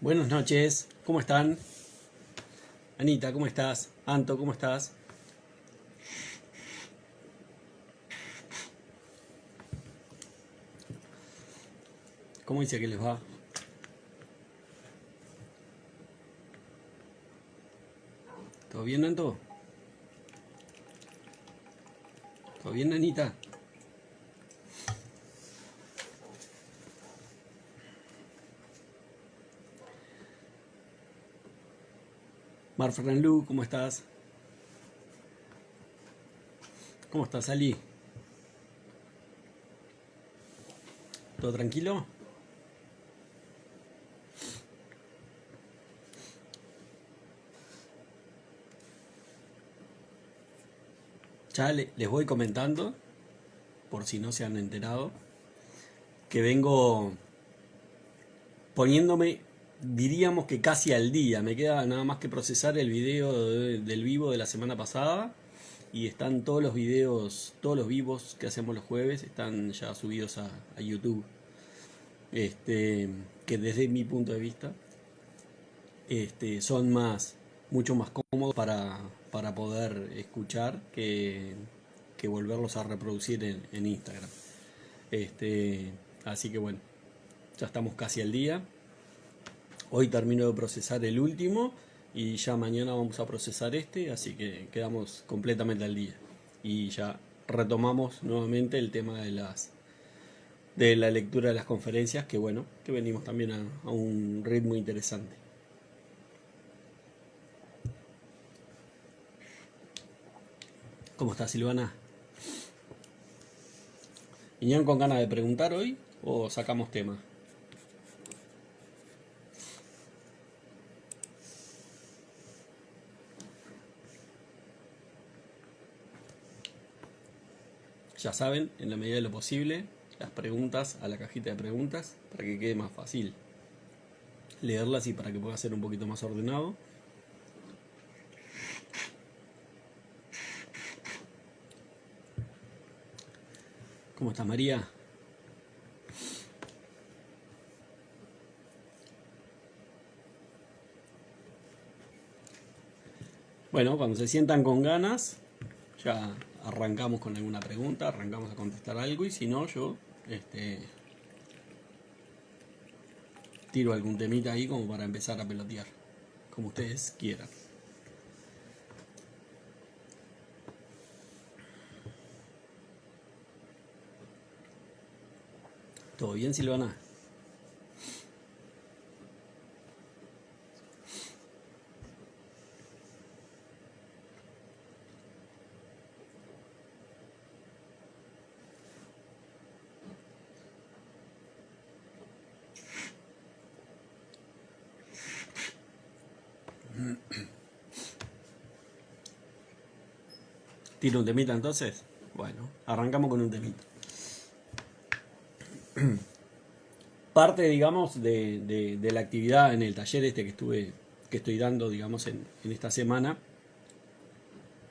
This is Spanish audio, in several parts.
Buenas noches, ¿cómo están? Anita, ¿cómo estás? Anto, ¿cómo estás? ¿Cómo dice que les va? ¿Todo bien, Anto? ¿Todo bien, Anita? Marfran Lu, ¿cómo estás? ¿Cómo estás, Ali? ¿Todo tranquilo? Ya les voy comentando, por si no se han enterado, que vengo poniéndome, diríamos que casi al día. Me queda nada más que procesar el video del vivo de la semana pasada. Y están todos los vivos que hacemos los jueves, están ya subidos a YouTube. Que desde mi punto de vista, son mucho más cómodos para poder escuchar que volverlos a reproducir en Instagram. Así que bueno, ya estamos casi al día. Hoy termino de procesar el último y ya mañana vamos a procesar este, así que quedamos completamente al día. Y ya retomamos nuevamente el tema de la lectura de las conferencias, que bueno, que venimos también a un ritmo interesante. ¿Cómo está, Silvana? ¿Vinieron con ganas de preguntar hoy o sacamos tema? Ya saben, en la medida de lo posible, las preguntas a la cajita de preguntas para que quede más fácil leerlas y para que pueda ser un poquito más ordenado. ¿Cómo está, María? Bueno, cuando se sientan con ganas, ya arrancamos con alguna pregunta, arrancamos a contestar algo, y si no, yo tiro algún temita ahí como para empezar a pelotear, como ustedes quieran. ¿Todo bien, Silvana? ¿Tiro un temita entonces? Bueno, arrancamos con un temita. Parte, digamos, de la actividad en el taller que estoy dando, digamos, en esta semana,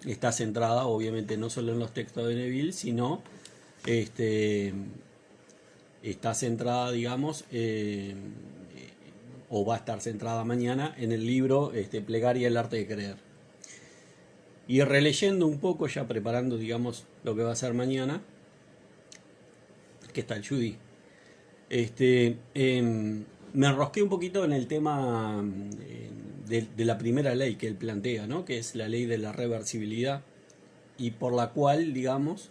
está centrada, obviamente, no solo en los textos de Neville, sino está centrada, digamos, o va a estar centrada mañana en el libro Plegaria, el arte de creer. Y releyendo un poco, ya preparando, digamos, lo que va a ser mañana, que está el Judy. Me enrosqué un poquito en el tema de la primera ley que él plantea, ¿no? Que es la ley de la reversibilidad, y por la cual, digamos,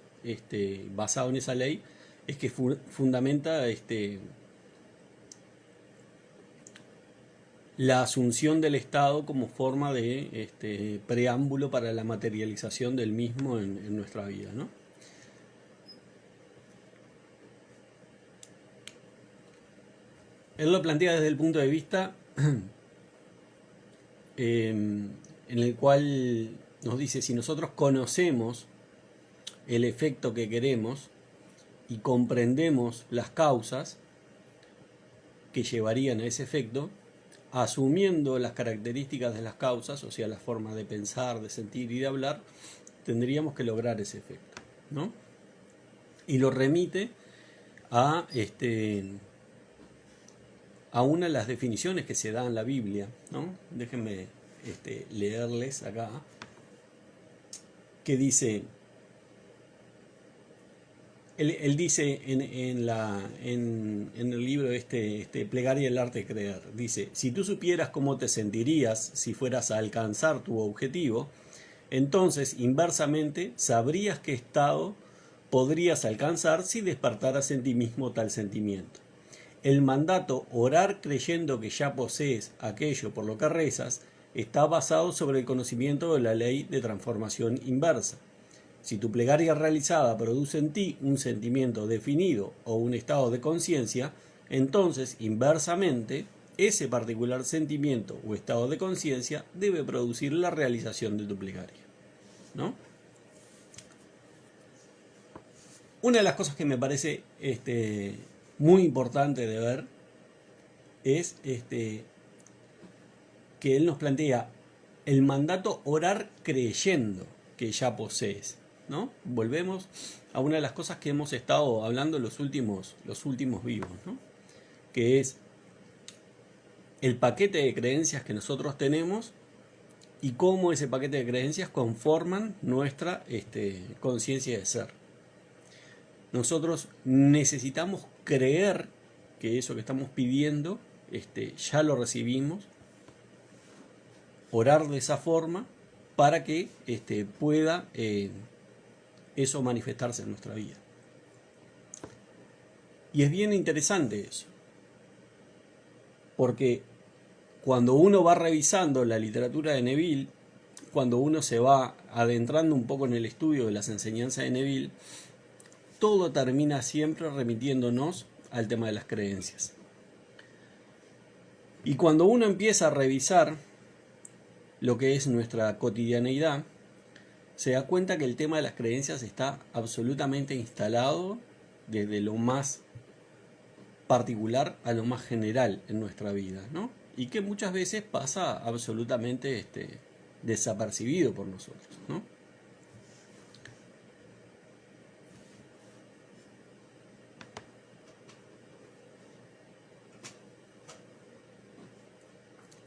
basado en esa ley, es que fundamenta la asunción del Estado como forma de preámbulo para la materialización del mismo en nuestra vida, ¿no? Él lo plantea desde el punto de vista en el cual nos dice: si nosotros conocemos el efecto que queremos y comprendemos las causas que llevarían a ese efecto, asumiendo las características de las causas, o sea, la forma de pensar, de sentir y de hablar, tendríamos que lograr ese efecto, ¿no? Y lo remite a a una de las definiciones que se da en la Biblia, ¿no? Déjenme leerles acá, que dice, él dice en el libro Plegaria del arte de creer, dice, si tú supieras cómo te sentirías si fueras a alcanzar tu objetivo, entonces inversamente sabrías qué estado podrías alcanzar si despertaras en ti mismo tal sentimiento. El mandato orar creyendo que ya posees aquello por lo que rezas está basado sobre el conocimiento de la ley de transformación inversa. Si tu plegaria realizada produce en ti un sentimiento definido o un estado de conciencia, entonces, inversamente, ese particular sentimiento o estado de conciencia debe producir la realización de tu plegaria, ¿no? Una de las cosas que me parece muy importante de ver es que él nos plantea el mandato orar creyendo que ya posees, ¿no? Volvemos a una de las cosas que hemos estado hablando los últimos vivos, ¿no? Que es el paquete de creencias que nosotros tenemos y cómo ese paquete de creencias conforman nuestra conciencia de ser. Nosotros necesitamos creer que eso que estamos pidiendo ya lo recibimos, orar de esa forma para que pueda eso manifestarse en nuestra vida. Y es bien interesante eso, porque cuando uno va revisando la literatura de Neville, cuando uno se va adentrando un poco en el estudio de las enseñanzas de Neville, todo termina siempre remitiéndonos al tema de las creencias. Y cuando uno empieza a revisar lo que es nuestra cotidianeidad, se da cuenta que el tema de las creencias está absolutamente instalado desde lo más particular a lo más general en nuestra vida, ¿no? Y que muchas veces pasa absolutamente desapercibido por nosotros, ¿no?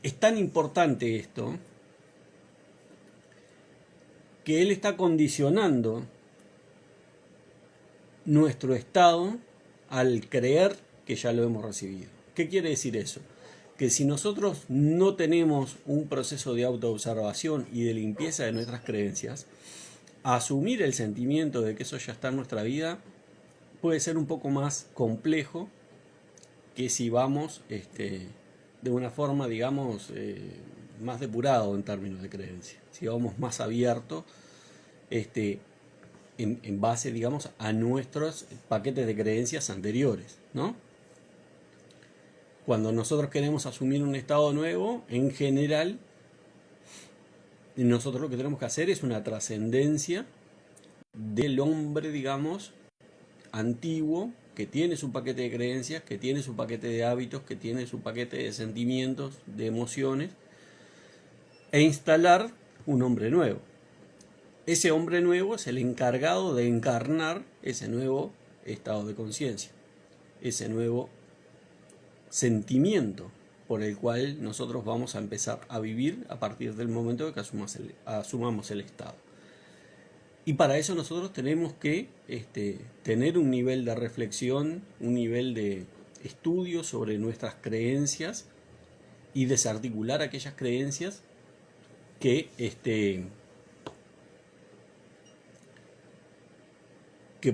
Es tan importante esto que él está condicionando nuestro estado al creer que ya lo hemos recibido. ¿Qué quiere decir eso? Que si nosotros no tenemos un proceso de autoobservación y de limpieza de nuestras creencias, asumir el sentimiento de que eso ya está en nuestra vida puede ser un poco más complejo que si vamos de una forma, digamos, más depurado en términos de creencia. Si vamos más abiertos en base, digamos, a nuestros paquetes de creencias anteriores, ¿no? Cuando nosotros queremos asumir un estado nuevo, en general, nosotros lo que tenemos que hacer es una trascendencia del hombre, digamos, antiguo, que tiene su paquete de creencias, que tiene su paquete de hábitos, que tiene su paquete de sentimientos, de emociones, e instalar un hombre nuevo. Ese hombre nuevo es el encargado de encarnar ese nuevo estado de conciencia, ese nuevo sentimiento por el cual nosotros vamos a empezar a vivir a partir del momento de que asumamos el estado. Y para eso nosotros tenemos que tener un nivel de reflexión, un nivel de estudio sobre nuestras creencias y desarticular aquellas creencias que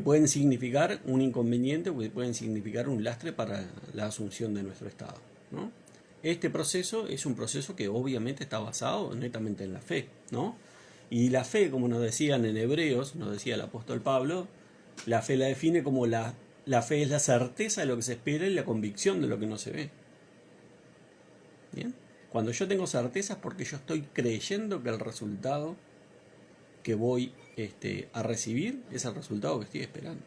pueden significar un inconveniente o que pueden significar un lastre para la asunción de nuestro estado, ¿no? Este proceso es un proceso que obviamente está basado netamente en la fe, ¿no? Y la fe, como nos decían en Hebreos, nos decía el apóstol Pablo, la fe la define como la fe es la certeza de lo que se espera y la convicción de lo que no se ve. ¿Bien? Cuando yo tengo certeza es porque yo estoy creyendo que el resultado que voy a recibir es el resultado que estoy esperando.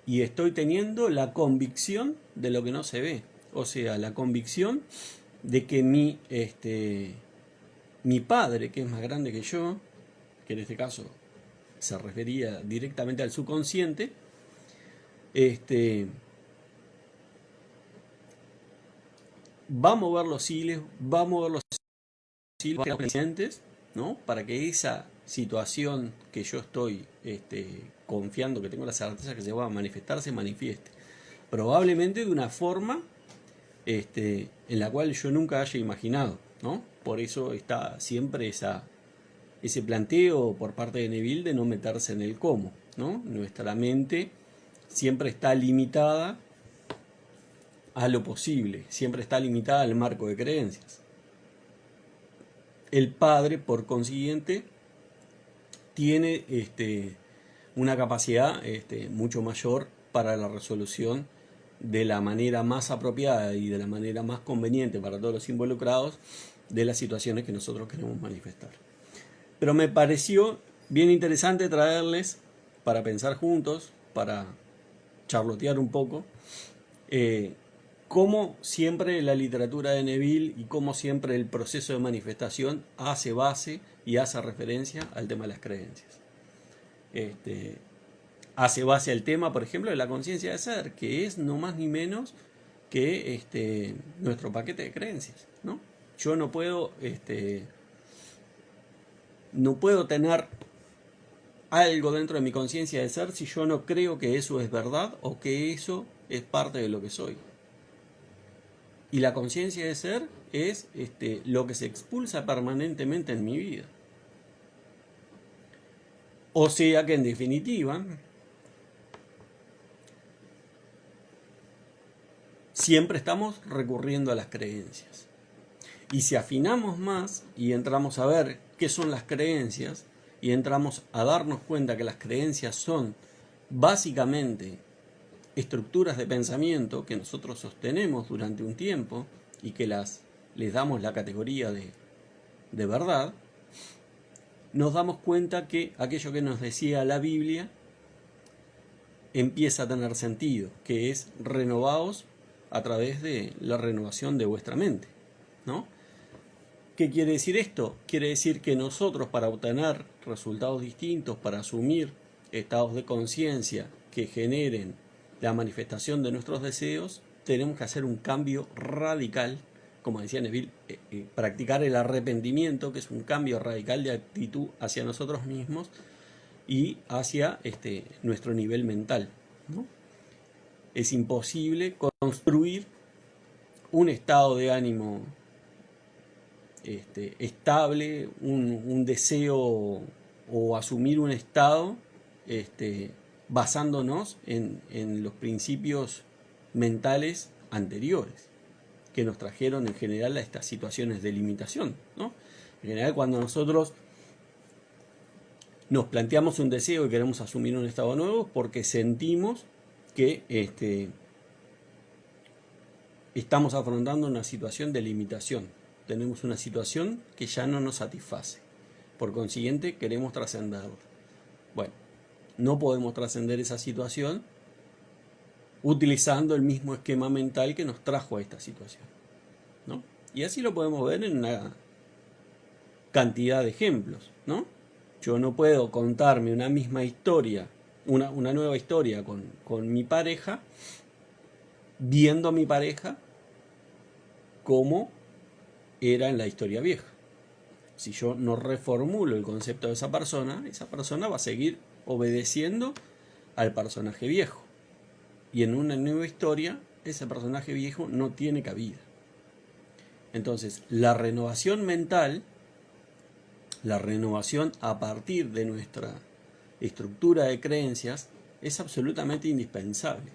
Y estoy teniendo la convicción de lo que no se ve. O sea, la convicción de que mi padre, que es más grande que yo, que en este caso se refería directamente al subconsciente, va a mover los hilos, va a mover los hilos presentes, ¿no? Para que esa situación que yo estoy confiando, que tengo la certeza que se va a manifestar, se manifieste. Probablemente de una forma en la cual yo nunca haya imaginado, ¿no? Por eso está siempre ese planteo por parte de Neville de no meterse en el cómo, ¿no? Nuestra mente siempre está limitada a lo posible, siempre está limitada al marco de creencias. El padre, por consiguiente, tiene una capacidad mucho mayor para la resolución de la manera más apropiada y de la manera más conveniente para todos los involucrados de las situaciones que nosotros queremos manifestar. Pero me pareció bien interesante traerles para pensar juntos, para charlotear un poco, cómo siempre la literatura de Neville y cómo siempre el proceso de manifestación hace base y hace referencia al tema de las creencias. Hace base al tema, por ejemplo, de la conciencia de ser, que es no más ni menos que nuestro paquete de creencias, ¿no? Yo no puedo tener algo dentro de mi conciencia de ser si yo no creo que eso es verdad o que eso es parte de lo que soy. Y la conciencia de ser es lo que se expulsa permanentemente en mi vida. O sea que en definitiva, siempre estamos recurriendo a las creencias. Y si afinamos más y entramos a ver qué son las creencias y entramos a darnos cuenta que las creencias son básicamente estructuras de pensamiento que nosotros sostenemos durante un tiempo y que les damos la categoría de verdad, nos damos cuenta que aquello que nos decía la Biblia empieza a tener sentido, que es renovaos a través de la renovación de vuestra mente, ¿no? ¿Qué quiere decir esto? Quiere decir que nosotros, para obtener resultados distintos, para asumir estados de conciencia que generen la manifestación de nuestros deseos, tenemos que hacer un cambio radical, como decía Neville, practicar el arrepentimiento, que es un cambio radical de actitud hacia nosotros mismos y hacia nuestro nivel mental, ¿no? Es imposible construir un estado de ánimo estable, un deseo o asumir un estado basándonos en los principios mentales anteriores que nos trajeron en general a estas situaciones de limitación, ¿no? En general, cuando nosotros nos planteamos un deseo y queremos asumir un estado nuevo, porque sentimos que estamos afrontando una situación de limitación. Tenemos una situación que ya no nos satisface. Por consiguiente, queremos trascenderla. Bueno, no podemos trascender esa situación utilizando el mismo esquema mental que nos trajo a esta situación, ¿no? Y así lo podemos ver en una cantidad de ejemplos, ¿no? Yo no puedo contarme una misma historia, una nueva historia con mi pareja, viendo a mi pareja como era en la historia vieja. Si yo no reformulo el concepto de esa persona va a seguir obedeciendo al personaje viejo. Y en una nueva historia, ese personaje viejo no tiene cabida. Entonces, la renovación mental, la renovación a partir de nuestra estructura de creencias, es absolutamente indispensable.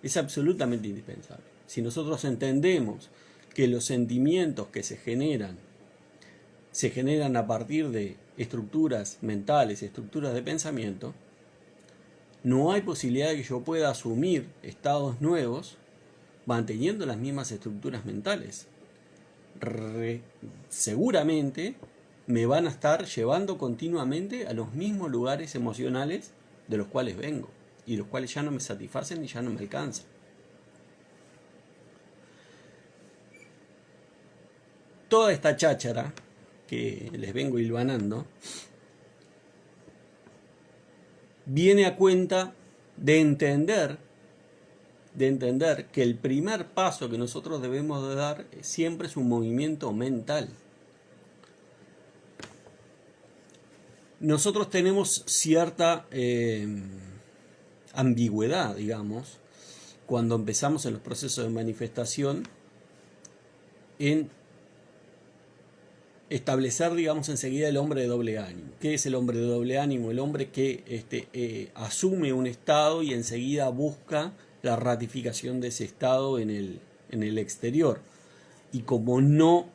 Es absolutamente indispensable. Si nosotros entendemos que los sentimientos que se generan a partir de estructuras mentales, estructuras de pensamiento, no hay posibilidad de que yo pueda asumir estados nuevos manteniendo las mismas estructuras mentales. Seguramente me van a estar llevando continuamente a los mismos lugares emocionales de los cuales vengo y los cuales ya no me satisfacen y ya no me alcanzan. Toda esta cháchara que les vengo hilvanando viene a cuenta de entender de entender que el primer paso que nosotros debemos de dar siempre es un movimiento mental. Nosotros tenemos cierta ambigüedad, digamos, cuando empezamos en los procesos de manifestación, en establecer, digamos, enseguida el hombre de doble ánimo. ¿Qué es el hombre de doble ánimo? El hombre que asume un estado y enseguida busca la ratificación de ese estado en el exterior. Y como no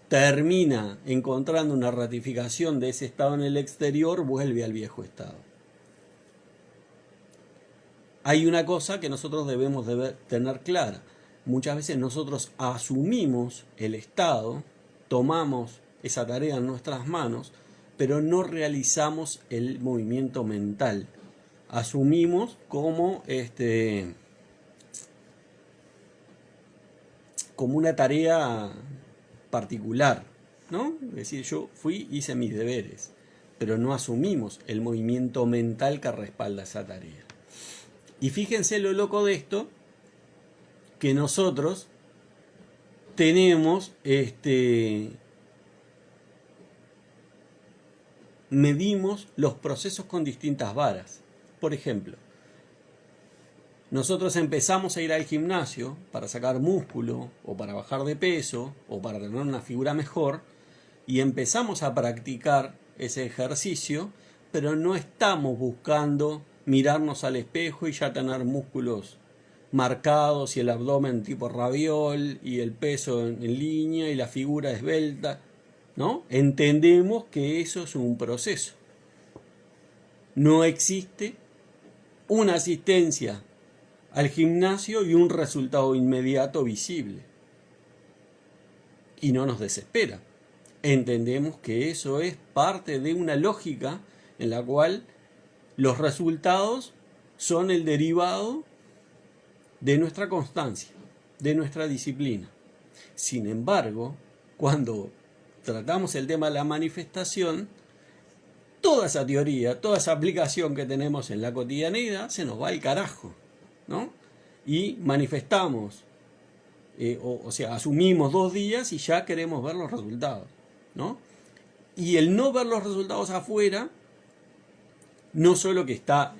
termina encontrando una ratificación de ese estado en el exterior, vuelve al viejo estado. Hay una cosa que nosotros debemos tener clara. Muchas veces nosotros asumimos el estado, tomamos esa tarea en nuestras manos, pero no realizamos el movimiento mental. Asumimos como una tarea particular, ¿no? Es decir, yo fui, hice mis deberes, pero no asumimos el movimiento mental que respalda esa tarea. Y fíjense lo loco de esto, que nosotros tenemos medimos los procesos con distintas varas. Por ejemplo, nosotros empezamos a ir al gimnasio para sacar músculo o para bajar de peso o para tener una figura mejor y empezamos a practicar ese ejercicio, pero no estamos buscando mirarnos al espejo y ya tener músculos marcados y el abdomen tipo raviol y el peso en línea y la figura esbelta, ¿no? Entendemos que eso es un proceso. No existe una asistencia al gimnasio y un resultado inmediato visible. Y no nos desespera. Entendemos que eso es parte de una lógica en la cual los resultados son el derivado de nuestra constancia, de nuestra disciplina. Sin embargo, cuando tratamos el tema de la manifestación, toda esa teoría, toda esa aplicación que tenemos en la cotidianidad se nos va al carajo, ¿no? Y manifestamos, o sea, asumimos 2 días y ya queremos ver los resultados, ¿no? Y el no ver los resultados afuera, no solo que está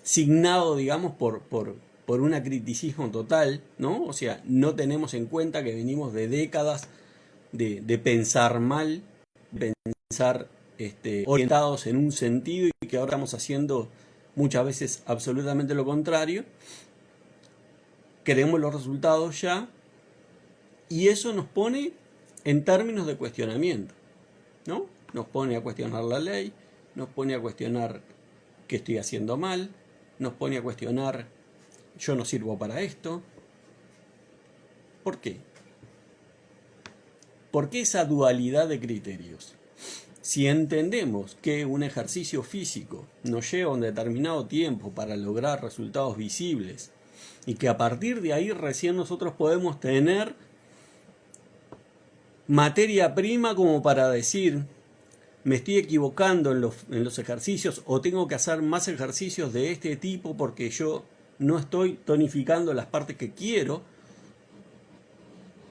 signado, digamos, por un acriticismo total, ¿no? O sea, no tenemos en cuenta que venimos de décadas de pensar mal, pensar orientados en un sentido y que ahora estamos haciendo muchas veces absolutamente lo contrario. Queremos los resultados ya y eso nos pone en términos de cuestionamiento, ¿no? Nos pone a cuestionar la ley, nos pone a cuestionar qué estoy haciendo mal, nos pone a cuestionar yo no sirvo para esto. ¿Por qué? ¿Por qué esa dualidad de criterios? Si entendemos que un ejercicio físico nos lleva un determinado tiempo para lograr resultados visibles y que a partir de ahí recién nosotros podemos tener materia prima como para decir me estoy equivocando en los ejercicios o tengo que hacer más ejercicios de este tipo porque yo no estoy tonificando las partes que quiero,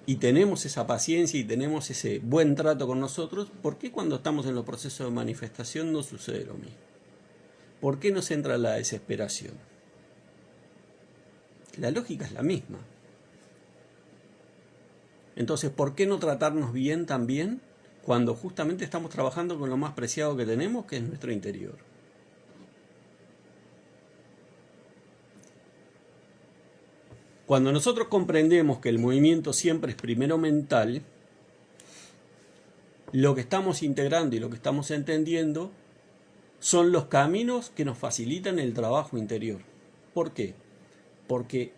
y tenemos esa paciencia y tenemos ese buen trato con nosotros, ¿por qué cuando estamos en los procesos de manifestación no sucede lo mismo? ¿Por qué nos entra la desesperación? La lógica es la misma. Entonces, ¿por qué no tratarnos bien también cuando justamente estamos trabajando con lo más preciado que tenemos, que es nuestro interior? Cuando nosotros comprendemos que el movimiento siempre es primero mental, lo que estamos integrando y lo que estamos entendiendo son los caminos que nos facilitan el trabajo interior. ¿Por qué? Porque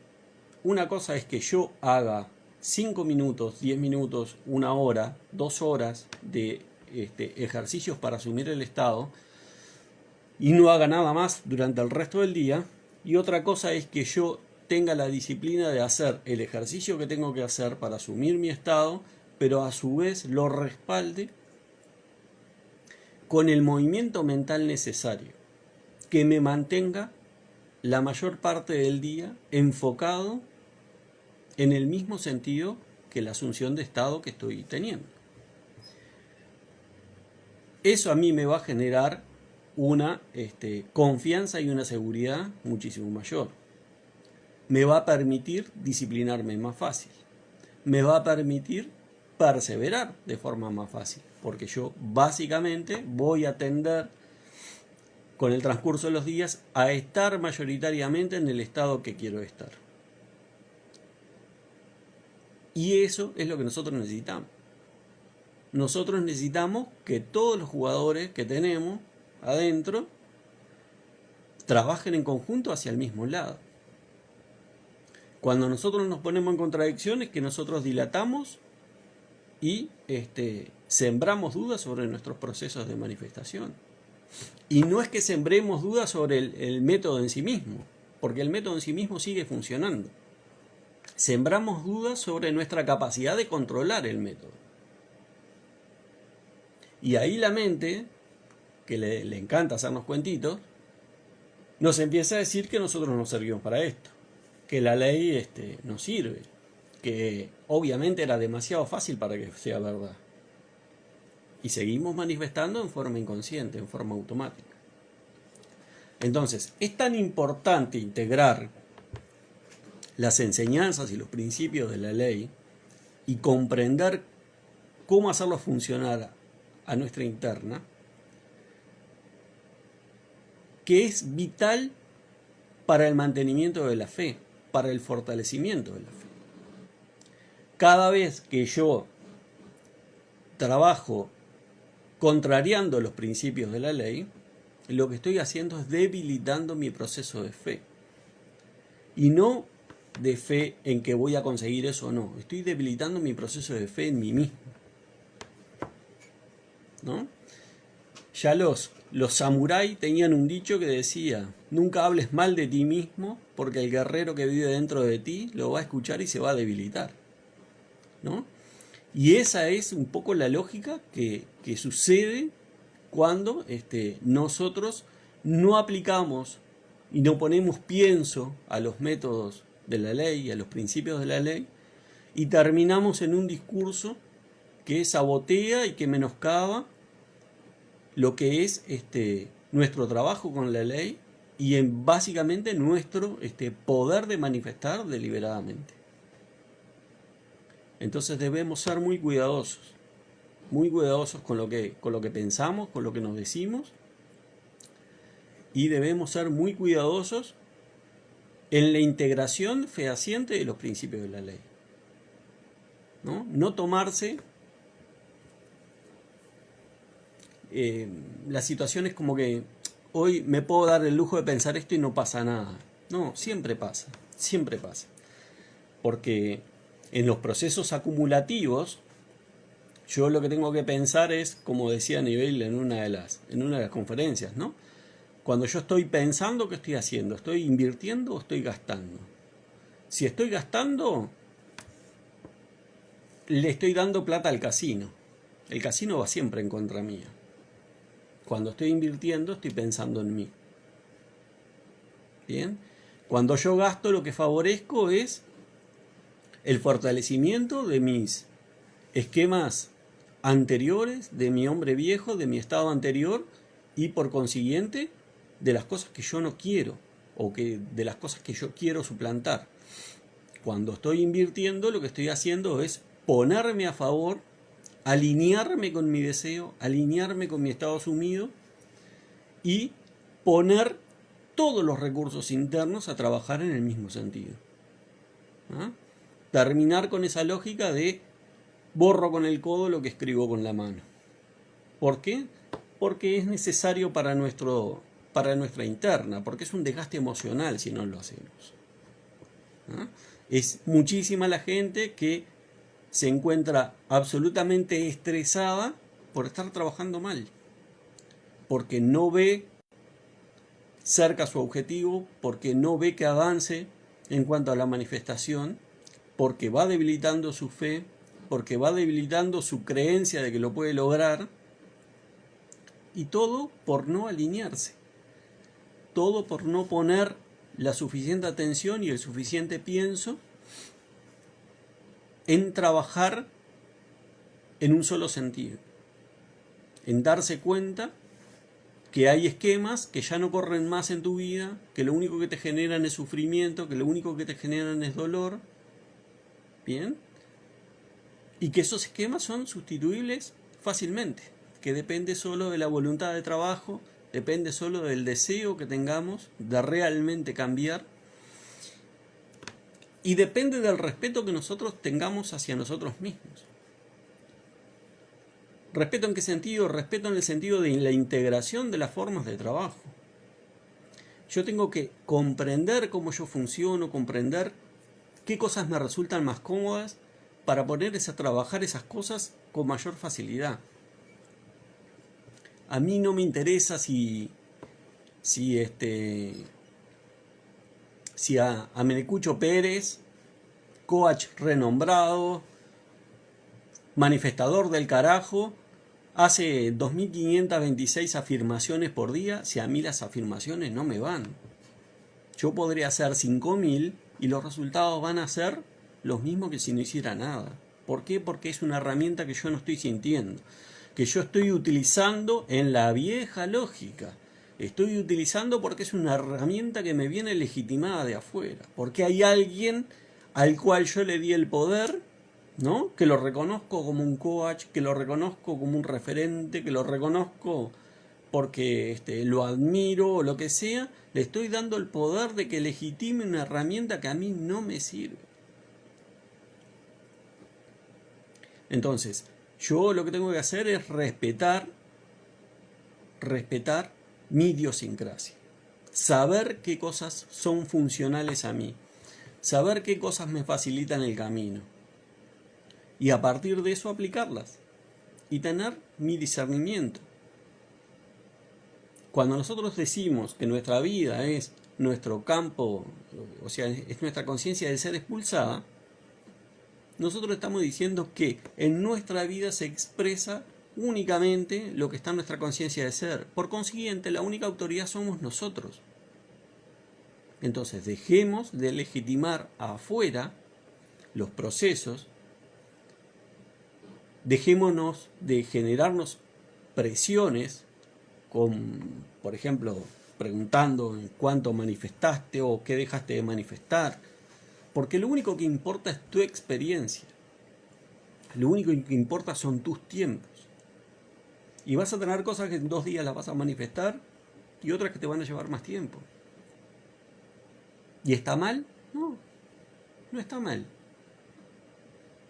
una cosa es que yo haga 5 minutos, 10 minutos, 1 hora, 2 horas de ejercicios para asumir el estado y no haga nada más durante el resto del día. Y otra cosa es que yo tenga la disciplina de hacer el ejercicio que tengo que hacer para asumir mi estado, pero a su vez lo respalde con el movimiento mental necesario, que me mantenga la mayor parte del día enfocado en el mismo sentido que la asunción de estado que estoy teniendo. Eso a mí me va a generar una confianza y una seguridad muchísimo mayor. Me va a permitir disciplinarme más fácil. Me va a permitir perseverar de forma más fácil, porque yo básicamente voy a tender con el transcurso de los días a estar mayoritariamente en el estado que quiero estar. Y eso es lo que nosotros necesitamos. Nosotros necesitamos que todos los jugadores que tenemos adentro trabajen en conjunto hacia el mismo lado. Cuando nosotros nos ponemos en contradicción es que nosotros dilatamos y sembramos dudas sobre nuestros procesos de manifestación. Y no es que sembremos dudas sobre el método en sí mismo, porque el método en sí mismo sigue funcionando. Sembramos dudas sobre nuestra capacidad de controlar el método. Y ahí la mente, que le encanta hacernos cuentitos, nos empieza a decir que nosotros no servimos para esto, que la ley no sirve, que obviamente era demasiado fácil para que sea verdad. Y seguimos manifestando en forma inconsciente, en forma automática. Entonces, es tan importante integrar las enseñanzas y los principios de la ley y comprender cómo hacerlos funcionar a nuestra interna, que es vital para el mantenimiento de la fe, para el fortalecimiento de la fe. Cada vez que yo trabajo contrariando los principios de la ley, lo que estoy haciendo es debilitando mi proceso de fe. Y no de fe en que voy a conseguir eso o no. Estoy debilitando mi proceso de fe en mí mismo, ¿no? Ya los samuráis tenían un dicho que decía: nunca hables mal de ti mismo, porque el guerrero que vive dentro de ti lo va a escuchar y se va a debilitar, ¿no? Y esa es un poco la lógica que sucede cuando nosotros no aplicamos y no ponemos pienso a los métodos de la ley, a los principios de la ley, y terminamos en un discurso que sabotea y que menoscaba lo que es nuestro trabajo con la ley y básicamente nuestro poder de manifestar deliberadamente. Entonces debemos ser muy cuidadosos con lo que pensamos, con lo que nos decimos, y debemos ser muy cuidadosos en la integración fehaciente de los principios de la ley. No tomarse las situaciones como que hoy me puedo dar el lujo de pensar esto y no pasa nada. No, siempre pasa, siempre pasa. Porque en los procesos acumulativos, yo lo que tengo que pensar es, como decía Nivel en una de las conferencias, ¿no? Cuando yo estoy pensando, ¿qué estoy haciendo? ¿Estoy invirtiendo o estoy gastando? Si estoy gastando, le estoy dando plata al casino. El casino va siempre en contra mía. Cuando estoy invirtiendo, estoy pensando en mí. ¿Bien? Cuando yo gasto, lo que favorezco es el fortalecimiento de mis esquemas anteriores, de mi hombre viejo, de mi estado anterior, y por consiguiente de las cosas que yo no quiero o de las cosas que yo quiero suplantar. Cuando estoy invirtiendo, lo que estoy haciendo es ponerme a favor, alinearme con mi deseo, alinearme con mi estado sumido y poner todos los recursos internos a trabajar en el mismo sentido. ¿Ah? Terminar con esa lógica de borro con el codo lo que escribo con la mano. ¿Por qué? Porque es necesario para nuestra interna, porque es un desgaste emocional si no lo hacemos. ¿Ah? Es muchísima la gente que se encuentra absolutamente estresada por estar trabajando mal, porque no ve cerca su objetivo, porque no ve que avance en cuanto a la manifestación, porque va debilitando su fe, porque va debilitando su creencia de que lo puede lograr, y todo por no alinearse, todo por no poner la suficiente atención y el suficiente pienso en trabajar en un solo sentido, en darse cuenta que hay esquemas que ya no corren más en tu vida, que lo único que te generan es sufrimiento, que lo único que te generan es dolor, ¿bien? Y que esos esquemas son sustituibles fácilmente, que depende solo de la voluntad de trabajo, depende solo del deseo que tengamos de realmente cambiar y depende del respeto que nosotros tengamos hacia nosotros mismos. ¿Respeto en qué sentido? Respeto en el sentido de la integración de las formas de trabajo. Yo tengo que comprender cómo yo funciono, comprender qué cosas me resultan más cómodas para ponerse a trabajar esas cosas con mayor facilidad. A mí no me interesa si a Menecucho Pérez, coach renombrado, manifestador del carajo, hace 2526 afirmaciones por día, si a mí las afirmaciones no me van. Yo podría hacer 5000 y los resultados van a ser los mismos que si no hiciera nada. ¿Por qué? Porque es una herramienta que yo no estoy sintiendo, que yo estoy utilizando en la vieja lógica. Estoy utilizando porque es una herramienta que me viene legitimada de afuera, porque hay alguien al cual yo le di el poder, ¿no? Que lo reconozco como un coach, que lo reconozco como un referente, que lo reconozco porque lo admiro o lo que sea, le estoy dando el poder de que legitime una herramienta que a mí no me sirve. Entonces, yo lo que tengo que hacer es respetar mi idiosincrasia, saber qué cosas son funcionales a mí, saber qué cosas me facilitan el camino y a partir de eso aplicarlas y tener mi discernimiento. Cuando nosotros decimos que nuestra vida es nuestro campo, o sea, es nuestra conciencia de ser expulsada, nosotros estamos diciendo que en nuestra vida se expresa únicamente lo que está en nuestra conciencia de ser. Por consiguiente, la única autoridad somos nosotros. Entonces, dejemos de legitimar afuera los procesos, dejémonos de generarnos presiones, por ejemplo, preguntando en cuánto manifestaste o qué dejaste de manifestar, porque lo único que importa es tu experiencia, lo único que importa son tus tiempos. Y vas a tener cosas que en 2 días las vas a manifestar y otras que te van a llevar más tiempo. ¿Y está mal? No, no está mal.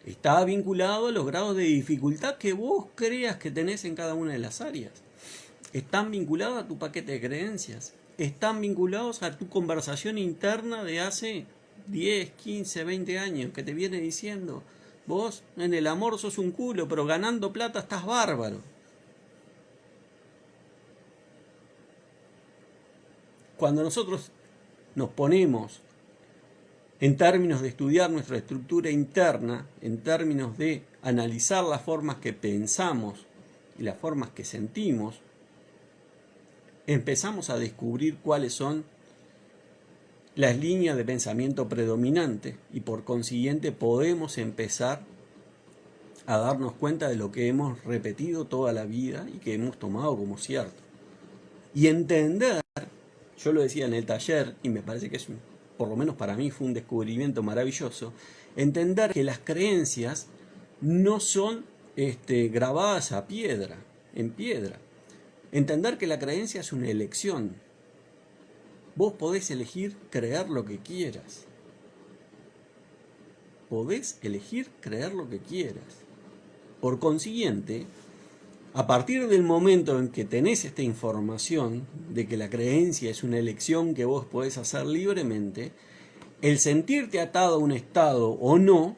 Está vinculado a los grados de dificultad que vos creas que tenés en cada una de las áreas. Están vinculados a tu paquete de creencias. Están vinculados a tu conversación interna de hace 10, 15, 20 años que te viene diciendo: vos en el amor sos un culo, pero ganando plata estás bárbaro. Cuando nosotros nos ponemos en términos de estudiar nuestra estructura interna, en términos de analizar las formas que pensamos y las formas que sentimos, empezamos a descubrir cuáles son las líneas de pensamiento predominantes y por consiguiente podemos empezar a darnos cuenta de lo que hemos repetido toda la vida y que hemos tomado como cierto. Y entender, yo lo decía en el taller y me parece que por lo menos para mí fue un descubrimiento maravilloso, entender que las creencias no son grabadas a piedra, en piedra. Entender que la creencia es una elección. Vos podés elegir creer lo que quieras. Podés elegir creer lo que quieras. Por consiguiente, a partir del momento en que tenés esta información de que la creencia es una elección que vos podés hacer libremente, el sentirte atado a un estado o no,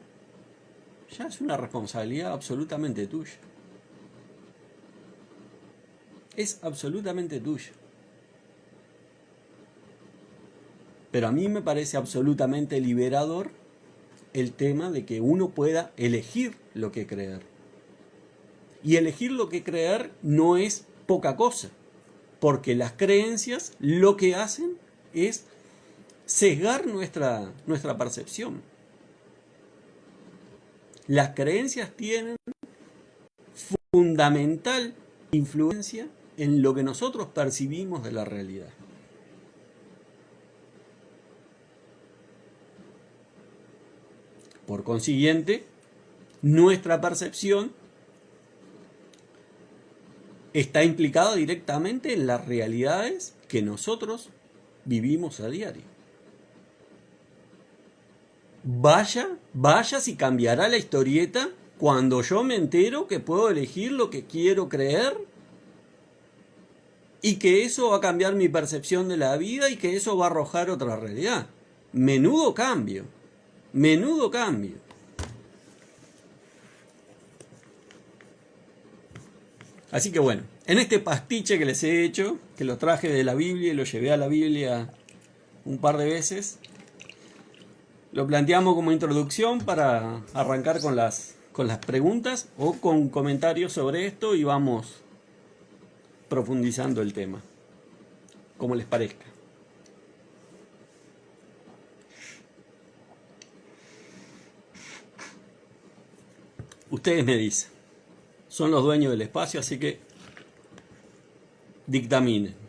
ya es una responsabilidad absolutamente tuya. Es absolutamente tuya. Pero a mí me parece absolutamente liberador el tema de que uno pueda elegir lo que creer. Y elegir lo que creer no es poca cosa, porque las creencias lo que hacen es sesgar nuestra percepción. Las creencias tienen fundamental influencia en lo que nosotros percibimos de la realidad. Por consiguiente, nuestra percepción está implicada directamente en las realidades que nosotros vivimos a diario. Vaya si cambiará la historieta cuando yo me entero que puedo elegir lo que quiero creer y que eso va a cambiar mi percepción de la vida y que eso va a arrojar otra realidad. Menudo cambio, menudo cambio. Así que bueno, en este pastiche que les he hecho, que lo traje de la Biblia y lo llevé a la Biblia un par de veces, lo planteamos como introducción para arrancar con las preguntas o con comentarios sobre esto y vamos profundizando el tema, como les parezca. Ustedes me dicen, son los dueños del espacio, así que dictaminen.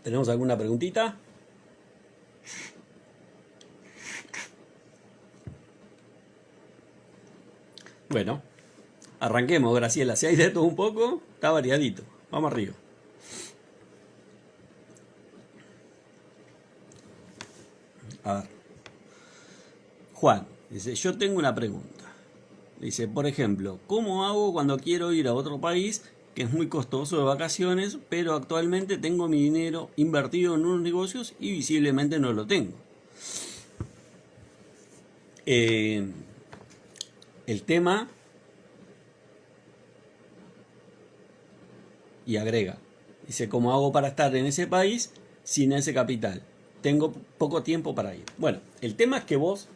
¿Tenemos alguna preguntita? Bueno, arranquemos, Graciela. Si hay de todo un poco, está variadito. Vamos arriba. A ver. Juan dice, yo tengo una pregunta. Dice, por ejemplo, ¿cómo hago cuando quiero ir a otro país que es muy costoso de vacaciones, pero actualmente tengo mi dinero invertido en unos negocios y visiblemente no lo tengo? El tema, y agrega, dice, ¿cómo hago para estar en ese país sin ese capital? Tengo poco tiempo para ir. Bueno, el tema es que vos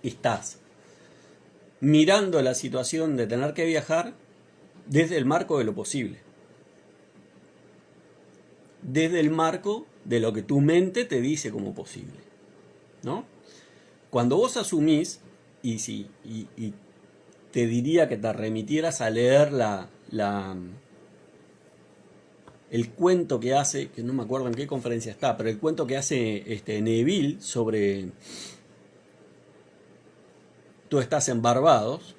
estás mirando la situación de tener que viajar desde el marco de lo posible, desde el marco de lo que tu mente te dice como posible, ¿no? Cuando vos asumís, y te diría que te remitieras a leer el cuento que hace, que no me acuerdo en qué conferencia está, pero el cuento que hace Neville sobre Tú estás en Barbados.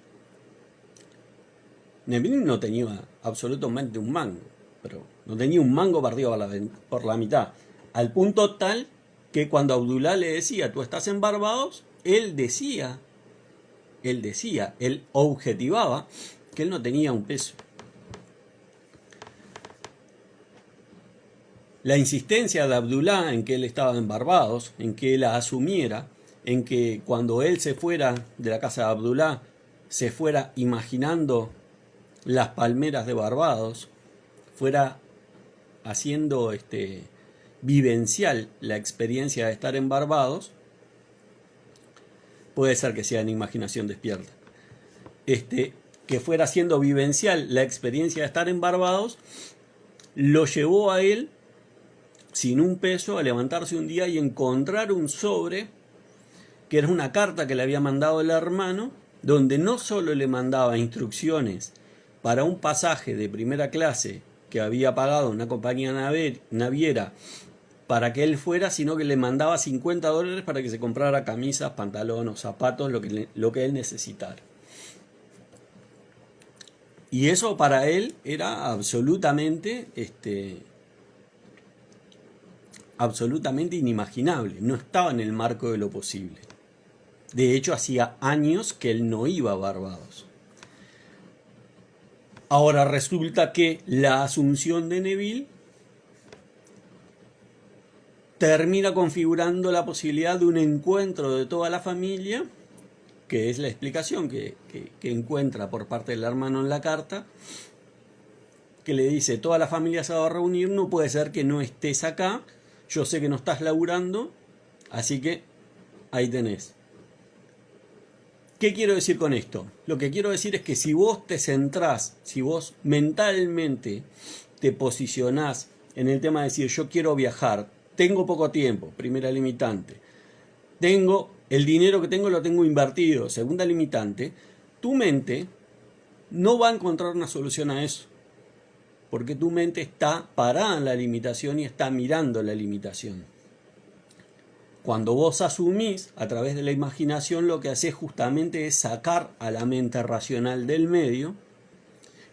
Neville no tenía absolutamente un mango, pero no tenía un mango partido por la mitad, al punto tal que cuando Abdullah le decía, tú estás en Barbados, él objetivaba que él no tenía un peso. La insistencia de Abdullah en que él estaba en Barbados, en que él la asumiera, en que cuando él se fuera de la casa de Abdullah, se fuera imaginando las palmeras de Barbados, fuera haciendo vivencial la experiencia de estar en Barbados, puede ser que sea en imaginación despierta, que fuera haciendo vivencial la experiencia de estar en Barbados, lo llevó a él sin un peso a levantarse un día y encontrar un sobre que era una carta que le había mandado el hermano, donde no solo le mandaba instrucciones para un pasaje de primera clase que había pagado una compañía naviera para que él fuera, sino que le mandaba $50 para que se comprara camisas, pantalones, zapatos, lo que él necesitara. Y eso para él era absolutamente inimaginable, no estaba en el marco de lo posible. De hecho, hacía años que él no iba a Barbados. Ahora resulta que la asunción de Neville termina configurando la posibilidad de un encuentro de toda la familia que es la explicación que encuentra por parte del hermano en la carta, que le dice: toda la familia se va a reunir, no puede ser que no estés acá, yo sé que no estás laburando, así que ahí tenés. ¿Qué quiero decir con esto? Lo que quiero decir es que si vos te centrás, si vos mentalmente te posicionás en el tema de decir: yo quiero viajar, tengo poco tiempo, primera limitante, el dinero que tengo lo tengo invertido, segunda limitante, tu mente no va a encontrar una solución a eso, porque tu mente está parada en la limitación y está mirando la limitación. Cuando vos asumís a través de la imaginación, lo que haces justamente es sacar a la mente racional del medio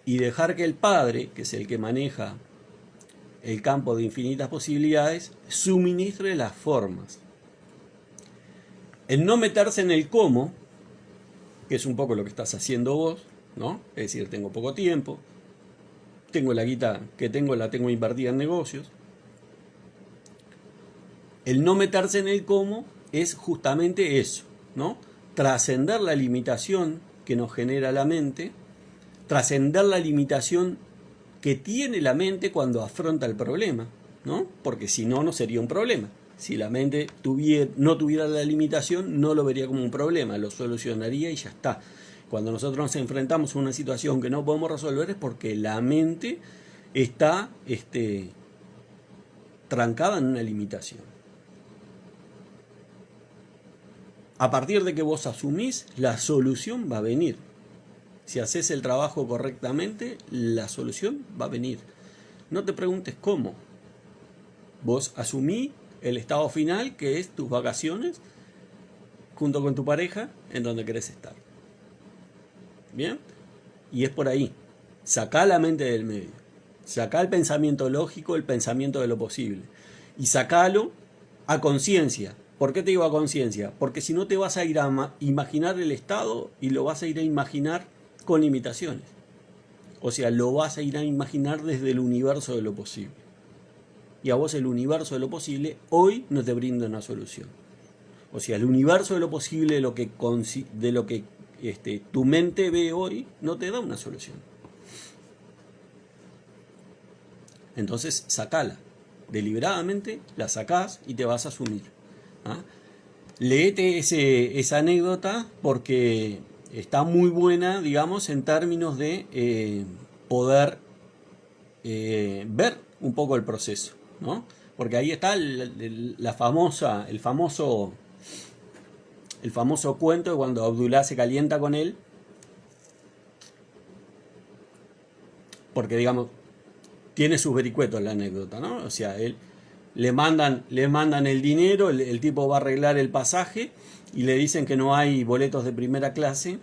y dejar que el Padre, que es el que maneja el campo de infinitas posibilidades, suministre las formas. El no meterse en el cómo, que es un poco lo que estás haciendo vos, ¿no? Es decir, tengo poco tiempo, tengo la guita que tengo, la tengo invertida en negocios. El no meterse en el cómo es justamente eso, ¿no? Trascender la limitación que nos genera la mente, trascender la limitación que tiene la mente cuando afronta el problema, ¿no? Porque si no, no sería un problema. Si la mente no tuviera la limitación, no lo vería como un problema, lo solucionaría y ya está. Cuando nosotros nos enfrentamos a una situación que no podemos resolver es porque la mente está trancada en una limitación. A partir de que vos asumís, la solución va a venir. Si haces el trabajo correctamente, la solución va a venir. No te preguntes cómo. Vos asumí el estado final, que es tus vacaciones, junto con tu pareja, en donde querés estar. ¿Bien? Y es por ahí. Sacá la mente del medio. Sacá el pensamiento lógico, el pensamiento de lo posible. Y sacalo a conciencia. ¿Por qué te digo a conciencia? Porque si no te vas a ir a imaginar el estado y lo vas a ir a imaginar con limitaciones. O sea, lo vas a ir a imaginar desde el universo de lo posible. Y a vos el universo de lo posible hoy no te brinda una solución. O sea, el universo de lo posible, de lo que tu mente ve hoy, no te da una solución. Entonces, sacala. Deliberadamente la sacás y te vas a asumir. ¿Ah? Léete esa anécdota porque está muy buena, digamos, en términos de poder ver un poco el proceso, ¿no? Porque ahí está el famoso cuento de cuando Abdullah se calienta con él, porque, digamos, tiene sus vericuetos la anécdota, ¿no? O sea, él le mandan el dinero, el tipo va a arreglar el pasaje y le dicen que no hay boletos de primera clase,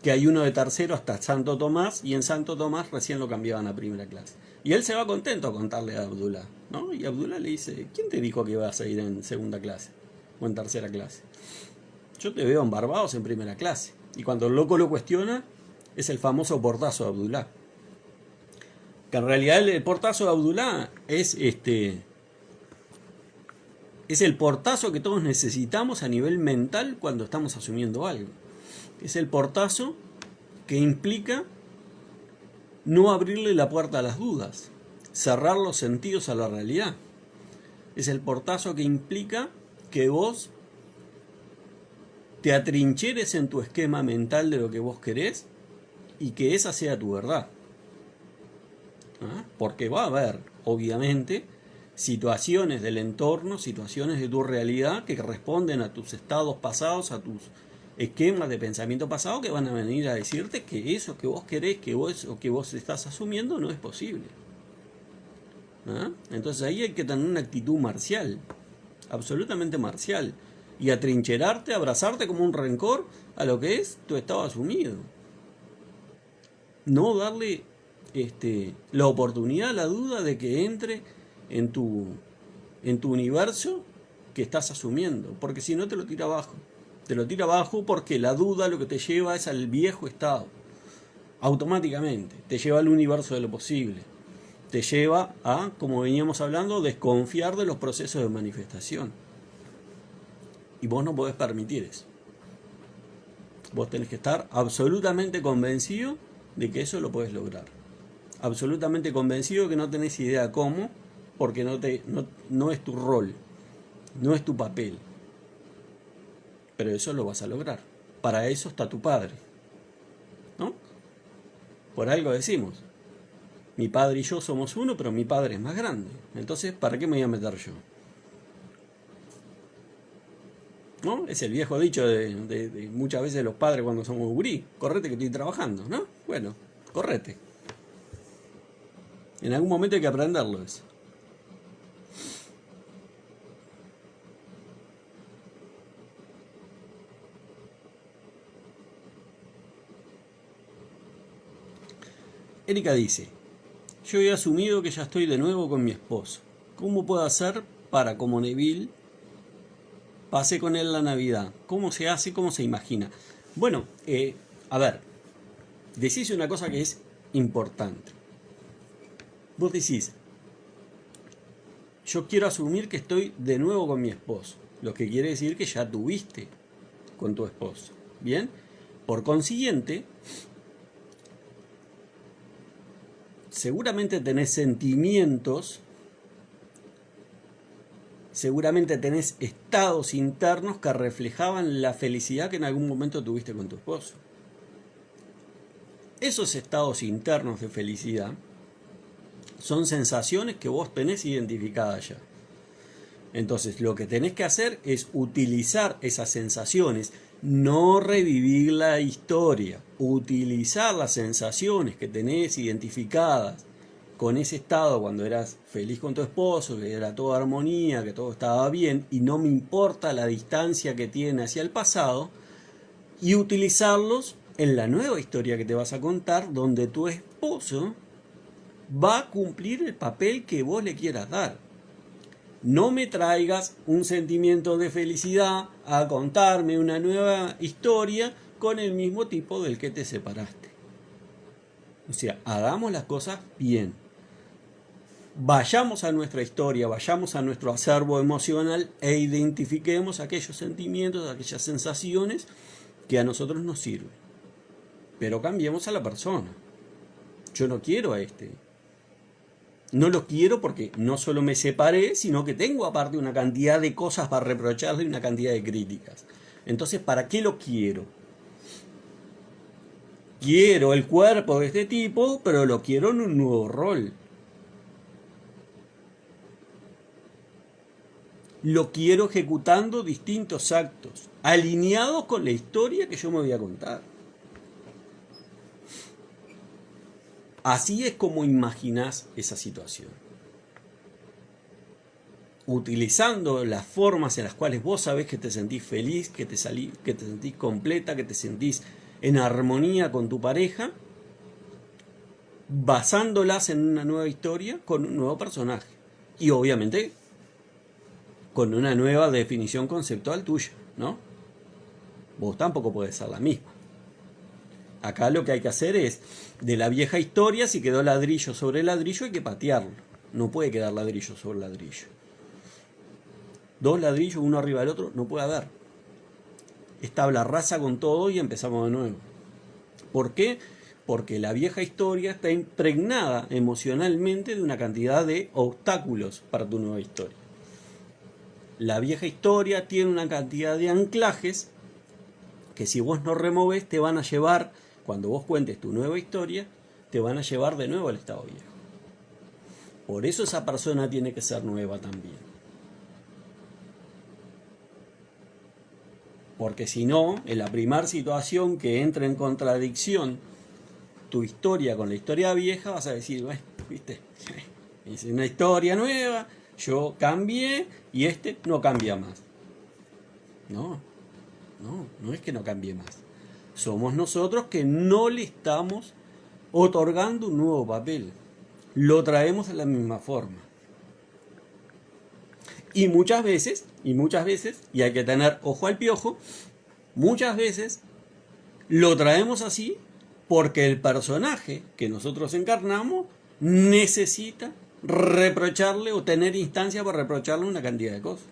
que hay uno de tercero hasta Santo Tomás, y en Santo Tomás recién lo cambiaban a primera clase. Y él se va contento a contarle a Abdullah, ¿no? Y Abdullah le dice: ¿quién te dijo que ibas a ir en segunda clase o en tercera clase? Yo te veo en Barbados en primera clase. Y cuando el loco lo cuestiona, es el famoso portazo de Abdullah. Que en realidad el portazo de Abdullah es el portazo que todos necesitamos a nivel mental cuando estamos asumiendo algo. Es el portazo que implica no abrirle la puerta a las dudas, cerrar los sentidos a la realidad. Es el portazo que implica que vos te atrincheres en tu esquema mental de lo que vos querés y que esa sea tu verdad. ¿Ah? Porque va a haber, obviamente, situaciones del entorno, situaciones de tu realidad que responden a tus estados pasados, a tus esquemas de pensamiento pasado, que van a venir a decirte que eso que vos querés, que vos estás asumiendo, no es posible. ¿Ah? Entonces ahí hay que tener una actitud marcial, absolutamente marcial, y atrincherarte, abrazarte como un rencor a lo que es tu estado asumido. No darle la oportunidad a la duda de que entre en tu universo que estás asumiendo, porque si no te lo tira abajo. Te lo tira abajo porque la duda lo que te lleva es al viejo estado. Automáticamente. Te lleva al universo de lo posible. Te lleva a, como veníamos hablando, desconfiar de los procesos de manifestación. Y vos no podés permitir eso. Vos tenés que estar absolutamente convencido de que eso lo podés lograr. Absolutamente convencido que no tenés idea cómo, porque no es tu rol, no es tu papel. Pero eso lo vas a lograr. Para eso está tu padre, ¿no? Por algo decimos, mi padre y yo somos uno, pero mi padre es más grande. Entonces, ¿para qué me voy a meter yo? ¿No? Es el viejo dicho de muchas veces los padres cuando somos gurí. Correte que estoy trabajando, ¿no? Bueno, correte. En algún momento hay que aprenderlo eso. Erika dice, yo he asumido que ya estoy de nuevo con mi esposo. ¿Cómo puedo hacer para, como Neville, pase con él la Navidad? ¿Cómo se hace? ¿Cómo se imagina? Bueno, a ver, decís una cosa que es importante. Vos decís, yo quiero asumir que estoy de nuevo con mi esposo, lo que quiere decir que ya tuviste con tu esposo. ¿Bien? Por consiguiente, seguramente tenés sentimientos, seguramente tenés estados internos que reflejaban la felicidad que en algún momento tuviste con tu esposo. Esos estados internos de felicidad son sensaciones que vos tenés identificadas ya. Entonces, lo que tenés que hacer es utilizar esas sensaciones, no revivir la historia, utilizar las sensaciones que tenés identificadas con ese estado cuando eras feliz con tu esposo, que era toda armonía, que todo estaba bien y no me importa la distancia que tiene hacia el pasado, y utilizarlos en la nueva historia que te vas a contar, donde tu esposo va a cumplir el papel que vos le quieras dar. No me traigas un sentimiento de felicidad a contarme una nueva historia con el mismo tipo del que te separaste. O sea, hagamos las cosas bien. Vayamos a nuestra historia, vayamos a nuestro acervo emocional e identifiquemos aquellos sentimientos, aquellas sensaciones que a nosotros nos sirven. Pero cambiemos a la persona. Yo no quiero a este. No lo quiero porque no solo me separé, sino que tengo aparte una cantidad de cosas para reprocharle y una cantidad de críticas. Entonces, ¿para qué lo quiero? Quiero el cuerpo de este tipo, pero lo quiero en un nuevo rol. Lo quiero ejecutando distintos actos, alineados con la historia que yo me voy a contar. Así es como imaginás esa situación. Utilizando las formas en las cuales vos sabés que te sentís feliz, que te sentís completa, que te sentís en armonía con tu pareja, basándolas en una nueva historia con un nuevo personaje. Y obviamente con una nueva definición conceptual tuya, ¿no? Vos tampoco podés ser la misma. Acá lo que hay que hacer es, de la vieja historia, si quedó ladrillo sobre ladrillo, hay que patearlo. No puede quedar ladrillo sobre ladrillo. Dos ladrillos, uno arriba del otro, no puede haber. Es tabla rasa con todo y empezamos de nuevo. ¿Por qué? Porque la vieja historia está impregnada emocionalmente de una cantidad de obstáculos para tu nueva historia. La vieja historia tiene una cantidad de anclajes que si vos no removes te van a llevar, cuando vos cuentes tu nueva historia, te van a llevar de nuevo al estado viejo. Por eso esa persona tiene que ser nueva también. Porque si no, en la primera situación que entra en contradicción tu historia con la historia vieja, vas a decir, bueno, viste, es una historia nueva, yo cambié y este no cambia más. No es que no cambie más. Somos nosotros que no le estamos otorgando un nuevo papel. Lo traemos de la misma forma. Y muchas veces, y hay que tener ojo al piojo, muchas veces lo traemos así porque el personaje que nosotros encarnamos necesita reprocharle o tener instancia para reprocharle una cantidad de cosas,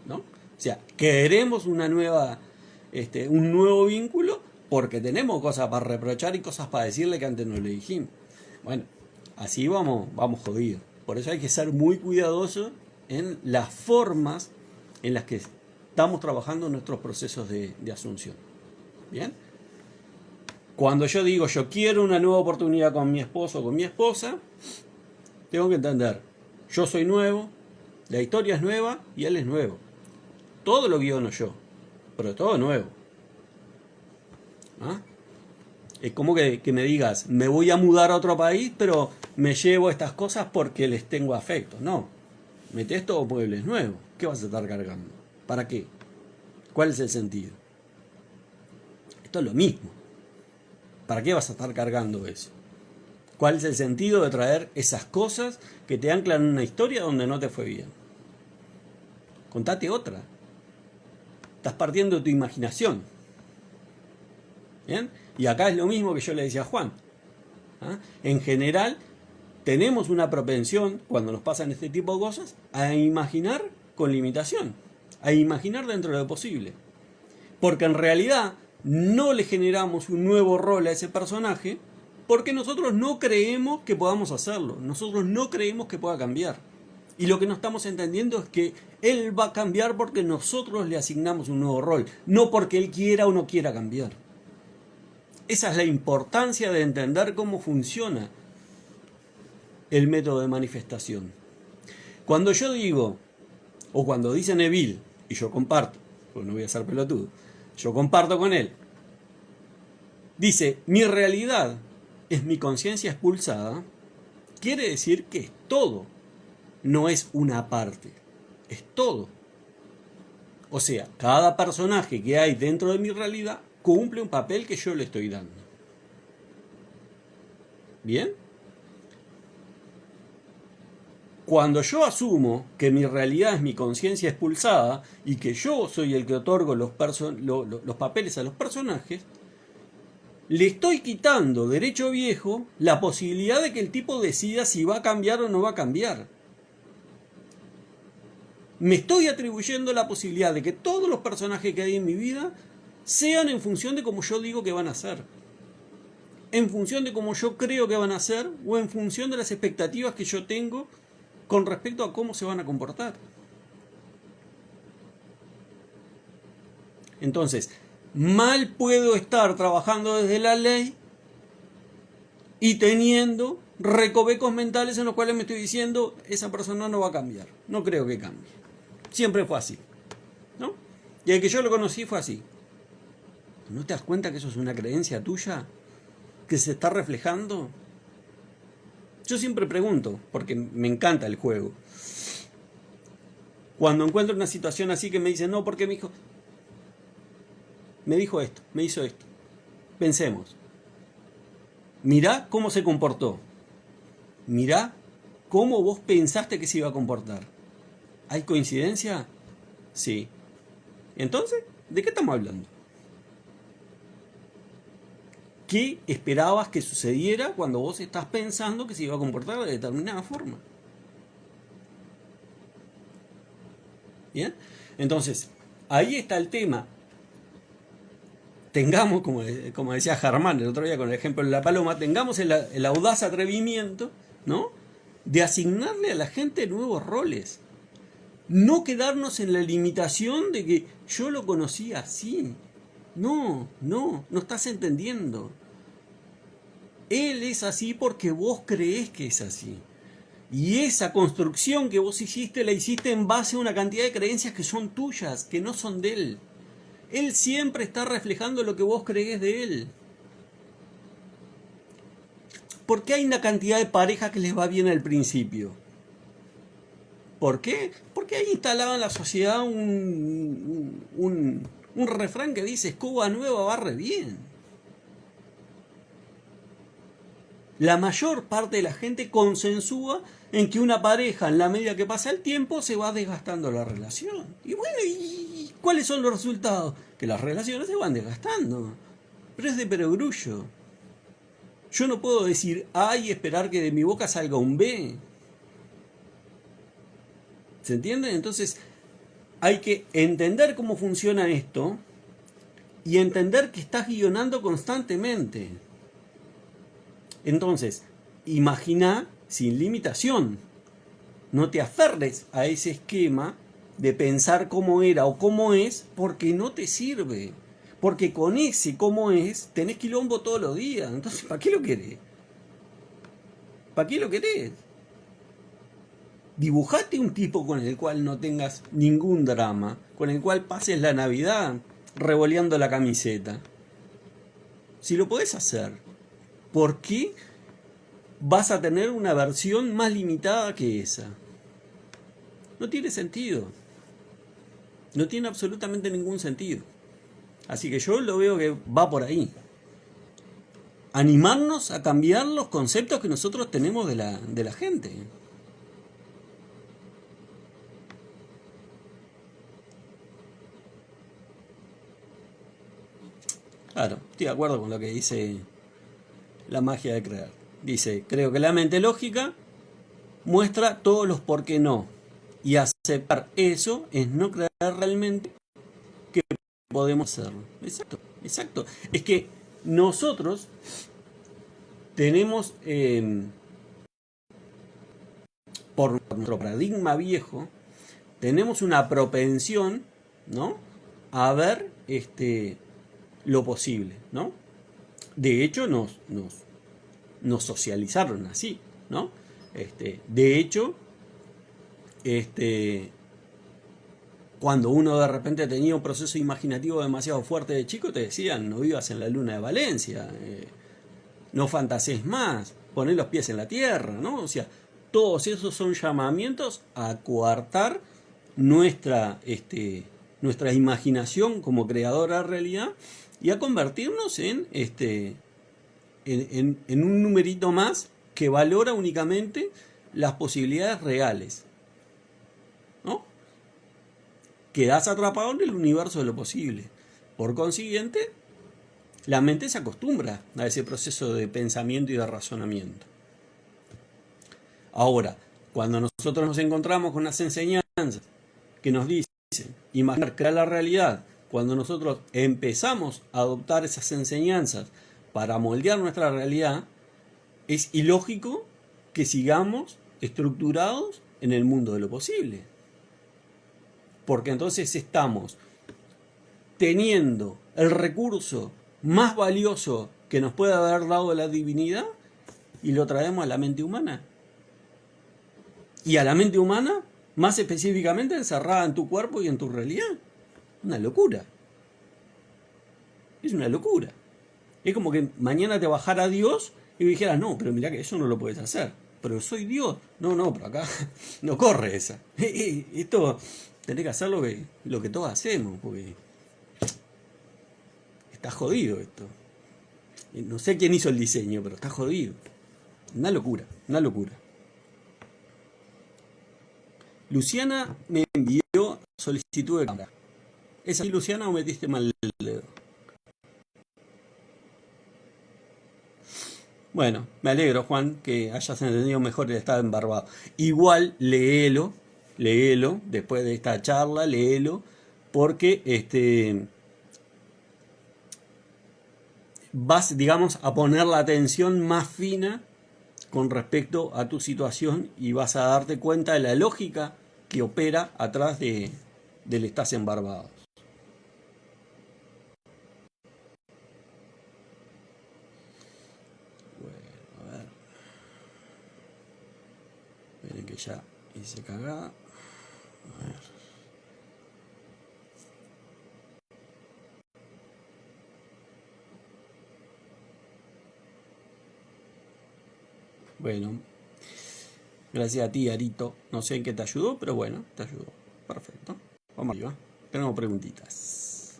¿no? O sea, queremos una nueva, un nuevo vínculo porque tenemos cosas para reprochar y cosas para decirle que antes no le dijimos. Bueno, así vamos jodidos. Por eso hay que ser muy cuidadosos en las formas en las que estamos trabajando en nuestros procesos de asunción. ¿Bien? Cuando yo digo yo quiero una nueva oportunidad con mi esposo o con mi esposa, tengo que entender, yo soy nuevo, la historia es nueva y él es nuevo. Todo lo guiono yo, pero todo nuevo. ¿Ah? Es como que me digas, me voy a mudar a otro país, pero me llevo estas cosas porque les tengo afecto. No, metés todos muebles nuevos. ¿Qué vas a estar cargando? ¿Para qué? ¿Cuál es el sentido? Esto es lo mismo. ¿Para qué vas a estar cargando eso? ¿Cuál es el sentido de traer esas cosas que te anclan en una historia donde no te fue bien? Contate otra. Estás partiendo de tu imaginación. ¿Bien? Y acá es lo mismo que yo le decía a Juan. ¿Ah? En general, tenemos una propensión, cuando nos pasan este tipo de cosas, a imaginar con limitación. A imaginar dentro de lo posible. Porque en realidad no le generamos un nuevo rol a ese personaje porque nosotros no creemos que podamos hacerlo. Nosotros no creemos que pueda cambiar. Y lo que no estamos entendiendo es que él va a cambiar porque nosotros le asignamos un nuevo rol, no porque él quiera o no quiera cambiar. Esa es la importancia de entender cómo funciona el método de manifestación. Cuando yo digo, o cuando dice Neville, y yo comparto, pues no voy a ser pelotudo, yo comparto con él, dice, mi realidad es mi conciencia expulsada, quiere decir que es todo, no es una parte, es todo. O sea, cada personaje que hay dentro de mi realidad cumple un papel que yo le estoy dando. ¿Bien? Cuando yo asumo que mi realidad es mi conciencia expulsada y que yo soy el que otorgo los papeles a los personajes, le estoy quitando derecho viejo la posibilidad de que el tipo decida si va a cambiar o no va a cambiar. Me estoy atribuyendo la posibilidad de que todos los personajes que hay en mi vida sean en función de cómo yo digo que van a ser. En función de cómo yo creo que van a ser o en función de las expectativas que yo tengo con respecto a cómo se van a comportar. Entonces, mal puedo estar trabajando desde la ley y teniendo recovecos mentales en los cuales me estoy diciendo esa persona no va a cambiar, no creo que cambie. Siempre fue así, ¿no? Y el que yo lo conocí fue así. ¿No te das cuenta que eso es una creencia tuya? ¿Que se está reflejando? Yo siempre pregunto, porque me encanta el juego. Cuando encuentro una situación así que me dicen, no, porque mi hijo me dijo esto, me hizo esto. Pensemos. Mirá cómo se comportó. Mirá cómo vos pensaste que se iba a comportar. ¿Hay coincidencia? Sí. Entonces, ¿de qué estamos hablando? ¿Qué esperabas que sucediera cuando vos estás pensando que se iba a comportar de determinada forma? ¿Bien? Entonces, ahí está el tema. Tengamos, como decía Germán el otro día con el ejemplo de la paloma, tengamos el audaz atrevimiento, ¿no?, de asignarle a la gente nuevos roles. No quedarnos en la limitación de que yo lo conocí así. No estás entendiendo. Él es así porque vos creés que es así. Y esa construcción que vos hiciste, la hiciste en base a una cantidad de creencias que son tuyas, que no son de él. Él siempre está reflejando lo que vos creés de él. ¿Por qué hay una cantidad de parejas que les va bien al principio? ¿Por qué? Porque hay instalado en la sociedad un refrán que dice, escoba nueva barre bien. La mayor parte de la gente consensúa en que una pareja, en la medida que pasa el tiempo, se va desgastando la relación. Y bueno, ¿y cuáles son los resultados? Que las relaciones se van desgastando. Pero es de perogrullo. Yo no puedo decir A y esperar que de mi boca salga un B. ¿Se entiende? Entonces, hay que entender cómo funciona esto y entender que estás guionando constantemente. Entonces, imagina sin limitación. No te aferres a ese esquema de pensar cómo era o cómo es, porque no te sirve. Porque con ese cómo es, tenés quilombo todos los días. Entonces, ¿para qué lo querés? ¿Para qué lo querés? Dibujate un tipo con el cual no tengas ningún drama, con el cual pases la Navidad revoleando la camiseta. Si lo podés hacer, ¿por qué vas a tener una versión más limitada que esa? No tiene sentido. No tiene absolutamente ningún sentido. Así que yo lo veo que va por ahí. Animarnos a cambiar los conceptos que nosotros tenemos de la gente. Claro, estoy de acuerdo con lo que dice la magia de creer. Dice, creo que la mente lógica muestra todos los por qué no. Y aceptar eso es no creer realmente que podemos hacerlo. Exacto, exacto. Es que nosotros tenemos, por nuestro paradigma viejo, tenemos una propensión, ¿no?, a ver lo posible, ¿no? De hecho, nos socializaron así, ¿no? De hecho, cuando uno de repente tenía un proceso imaginativo demasiado fuerte de chico, te decían, no vivas en la luna de Valencia, no fantasees más, poné los pies en la tierra, ¿no? O sea, todos esos son llamamientos a coartar nuestra imaginación como creadora de realidad y a convertirnos en un numerito más que valora únicamente las posibilidades reales, ¿no? Quedás atrapado en el universo de lo posible. Por consiguiente, la mente se acostumbra a ese proceso de pensamiento y de razonamiento. Ahora, cuando nosotros nos encontramos con unas enseñanzas que nos dicen imaginar, crear la realidad, cuando nosotros empezamos a adoptar esas enseñanzas para moldear nuestra realidad, es ilógico que sigamos estructurados en el mundo de lo posible. Porque entonces estamos teniendo el recurso más valioso que nos puede haber dado la divinidad y lo traemos a la mente humana. Y a la mente humana, más específicamente, encerrada en tu cuerpo y en tu realidad. Una locura. Es una locura. Es como que mañana te bajara Dios y dijeras, no, pero mirá que eso no lo puedes hacer. Pero soy Dios. No, pero acá no corre esa. Esto tenés que hacer lo que todos hacemos, porque está jodido esto. No sé quién hizo el diseño, pero está jodido. Una locura, una locura. Luciana me envió solicitud de cámara. ¿Es así, Luciana, o metiste mal el dedo? Bueno, me alegro, Juan, que hayas entendido mejor el estado embarbado. Igual, léelo, después de esta charla, léelo, porque vas, digamos, a poner la atención más fina con respecto a tu situación y vas a darte cuenta de la lógica que opera atrás del estás embarbado. Bueno, a ver. Miren que ya hice cagada. A ver. Bueno, gracias a ti, Arito. No sé en qué te ayudó, pero bueno, te ayudó. Perfecto. Vamos arriba. Tenemos preguntitas.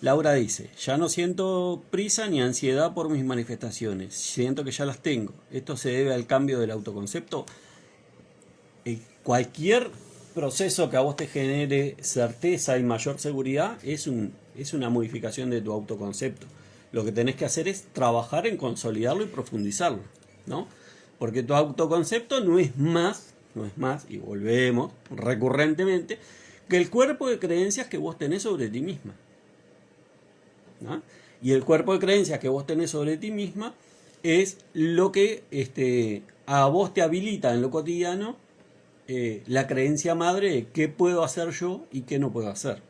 Laura dice, ya no siento prisa ni ansiedad por mis manifestaciones. Siento que ya las tengo. ¿Esto se debe al cambio del autoconcepto? Cualquier proceso que a vos te genere certeza y mayor seguridad es una modificación de tu autoconcepto. Lo que tenés que hacer es trabajar en consolidarlo y profundizarlo, ¿no? Porque tu autoconcepto no es más, y volvemos recurrentemente, que el cuerpo de creencias que vos tenés sobre ti misma. ¿No? Y el cuerpo de creencias que vos tenés sobre ti misma es lo que a vos te habilita en lo cotidiano la creencia madre de qué puedo hacer yo y qué no puedo hacer.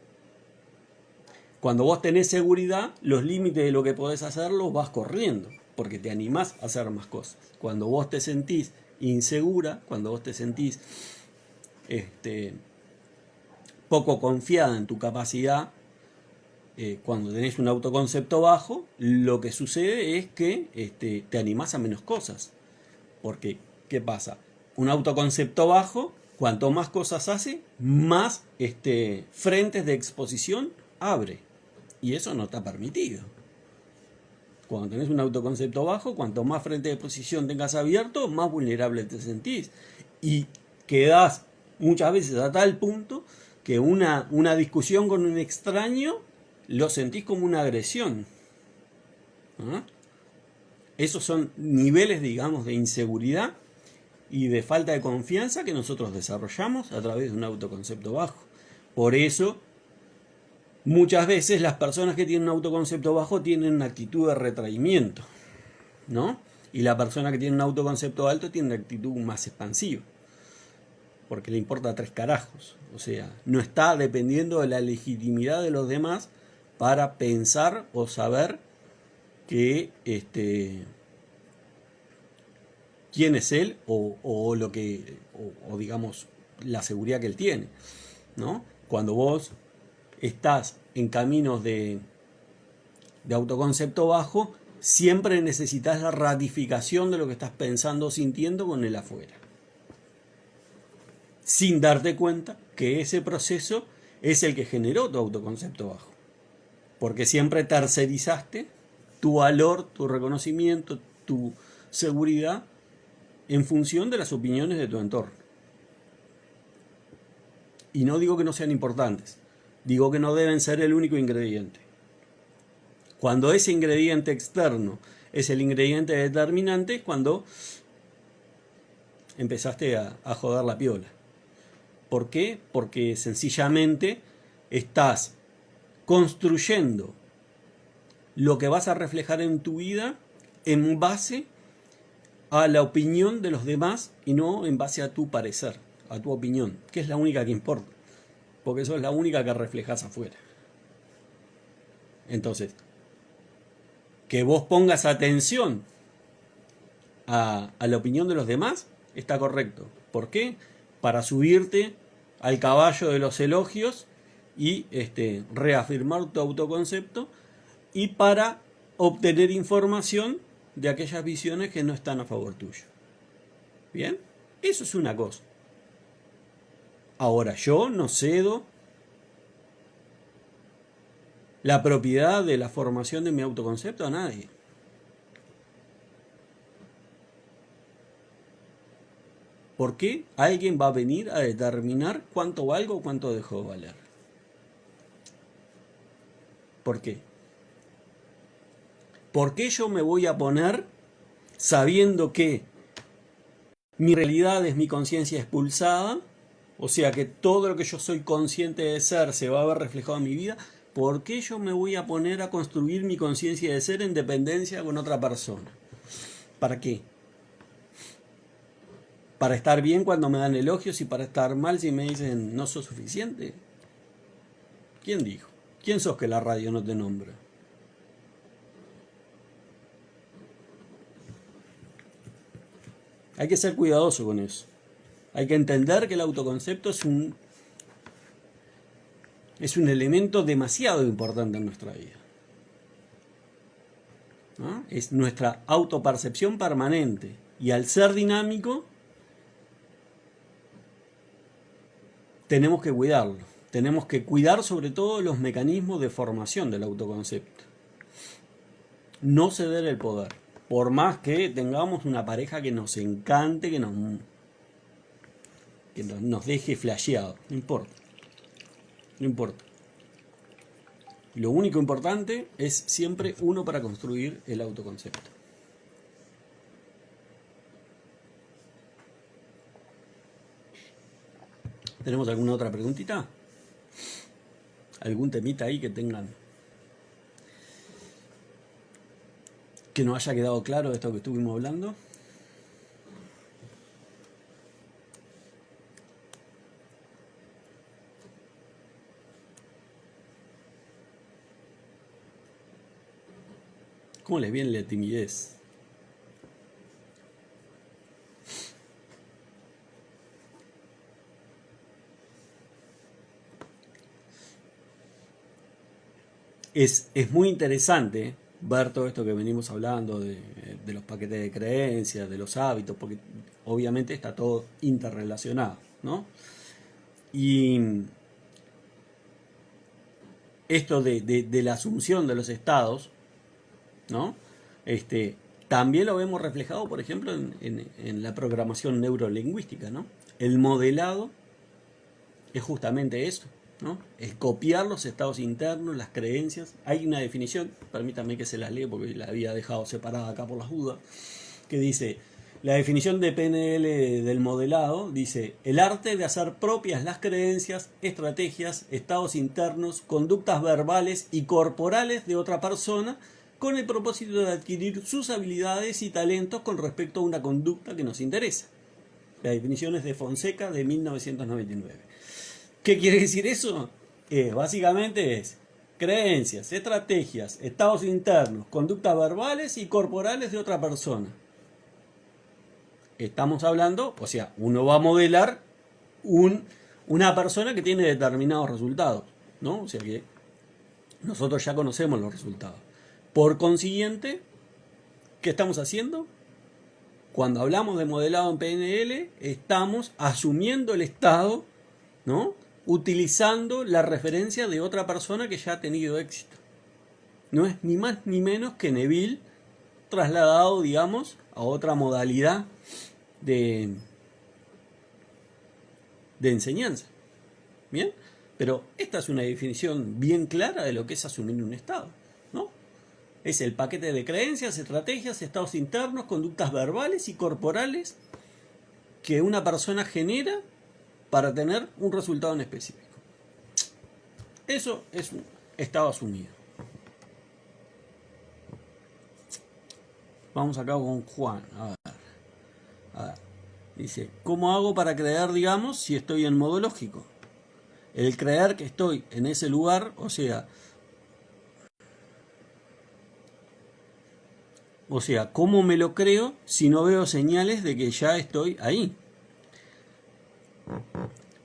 Cuando vos tenés seguridad, los límites de lo que podés hacer los vas corriendo, porque te animás a hacer más cosas. Cuando vos te sentís insegura, cuando vos te sentís poco confiada en tu capacidad, cuando tenés un autoconcepto bajo, lo que sucede es que te animás a menos cosas. Porque, ¿qué pasa? Un autoconcepto bajo, cuanto más cosas hace, más frentes de exposición abre. Y eso no está permitido. Cuando tenés un autoconcepto bajo, cuanto más frente de exposición tengas abierto, más vulnerable te sentís. Y quedás muchas veces a tal punto que una discusión con un extraño lo sentís como una agresión. ¿Ah? Esos son niveles, digamos, de inseguridad y de falta de confianza que nosotros desarrollamos a través de un autoconcepto bajo. Por eso, muchas veces las personas que tienen un autoconcepto bajo tienen una actitud de retraimiento, ¿no? Y la persona que tiene un autoconcepto alto tiene una actitud más expansiva, porque le importa 3 carajos. O sea, no está dependiendo de la legitimidad de los demás para pensar o saber que quién es él o lo que o digamos la seguridad que él tiene, ¿no? Cuando vos estás en caminos de autoconcepto bajo, siempre necesitas la ratificación de lo que estás pensando o sintiendo con el afuera, sin darte cuenta que ese proceso es el que generó tu autoconcepto bajo, porque siempre tercerizaste tu valor, tu reconocimiento, tu seguridad en función de las opiniones de tu entorno. Y no digo que no sean importantes, digo que no deben ser el único ingrediente. Cuando ese ingrediente externo es el ingrediente determinante, es cuando empezaste a joder la piola. ¿Por qué? Porque sencillamente estás construyendo lo que vas a reflejar en tu vida en base a la opinión de los demás y no en base a tu parecer, a tu opinión, que es la única que importa, porque eso es la única que reflejas afuera. Entonces, que vos pongas atención a la opinión de los demás está correcto. ¿Por qué? Para subirte al caballo de los elogios y reafirmar tu autoconcepto y para obtener información de aquellas visiones que no están a favor tuyo. ¿Bien? Eso es una cosa. Ahora, yo no cedo la propiedad de la formación de mi autoconcepto a nadie. ¿Por qué alguien va a venir a determinar cuánto valgo o cuánto dejo de valer? ¿Por qué? ¿Por qué yo me voy a poner sabiendo que mi realidad es mi conciencia expulsada? O sea que todo lo que yo soy consciente de ser se va a ver reflejado en mi vida. ¿Por qué yo me voy a poner a construir mi conciencia de ser en dependencia con otra persona? ¿Para qué? ¿Para estar bien cuando me dan elogios y para estar mal si me dicen no sos suficiente? ¿Quién dijo? ¿Quién sos que la radio no te nombra? Hay que ser cuidadoso con eso. Hay que entender que el autoconcepto es un elemento demasiado importante en nuestra vida, ¿no? Es nuestra autopercepción permanente. Y al ser dinámico, tenemos que cuidarlo. Tenemos que cuidar sobre todo los mecanismos de formación del autoconcepto. No ceder el poder. Por más que tengamos una pareja que nos encante, que nos deje flasheado. No importa. No importa. Lo único importante es siempre uno para construir el autoconcepto. ¿Tenemos alguna otra preguntita? ¿Algún temita ahí que tengan? ¿Que no haya quedado claro de esto que estuvimos hablando? ¿Cómo les viene la timidez? Es muy interesante ver todo esto que venimos hablando de los paquetes de creencias, de los hábitos, porque obviamente está todo interrelacionado, ¿no? Y esto de la asunción de los estados, ¿no? También lo vemos reflejado, por ejemplo, en la programación neurolingüística, ¿no? El modelado es justamente eso, ¿no? Es copiar los estados internos, las creencias. Hay una definición, permítanme que se las lea porque la había dejado separada acá por las dudas, que dice, la definición de PNL del modelado dice, el arte de hacer propias las creencias, estrategias, estados internos, conductas verbales y corporales de otra persona con el propósito de adquirir sus habilidades y talentos con respecto a una conducta que nos interesa. La definición es de Fonseca de 1999. ¿Qué quiere decir eso? Básicamente es creencias, estrategias, estados internos, conductas verbales y corporales de otra persona. Estamos hablando, o sea, uno va a modelar una persona que tiene determinados resultados, ¿no? O sea que nosotros ya conocemos los resultados. Por consiguiente, ¿qué estamos haciendo? Cuando hablamos de modelado en PNL, estamos asumiendo el estado, ¿no? Utilizando la referencia de otra persona que ya ha tenido éxito. No es ni más ni menos que Neville trasladado, digamos, a otra modalidad de enseñanza. ¿Bien? Pero esta es una definición bien clara de lo que es asumir un estado, ¿no? Es el paquete de creencias, estrategias, estados internos, conductas verbales y corporales que una persona genera para tener un resultado en específico. Eso es un estado asumido. Vamos acá con Juan. A ver. Dice, ¿cómo hago para creer, digamos, si estoy en modo lógico? El creer que estoy en ese lugar, o sea, ¿cómo me lo creo si no veo señales de que ya estoy ahí?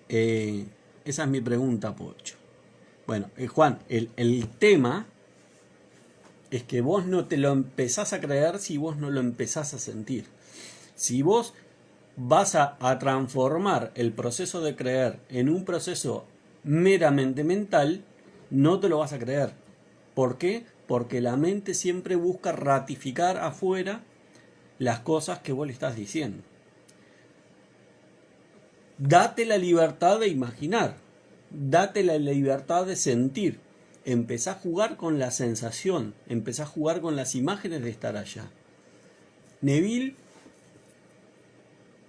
Esa es mi pregunta, Pocho. Bueno, Juan, el tema es que vos no te lo empezás a creer si vos no lo empezás a sentir. Si vos vas a transformar el proceso de creer en un proceso meramente mental, no te lo vas a creer. ¿Por qué? Porque la mente siempre busca ratificar afuera las cosas que vos le estás diciendo. Date la libertad de imaginar, date la libertad de sentir. Empezá a jugar con la sensación, empezá a jugar con las imágenes de estar allá. Neville,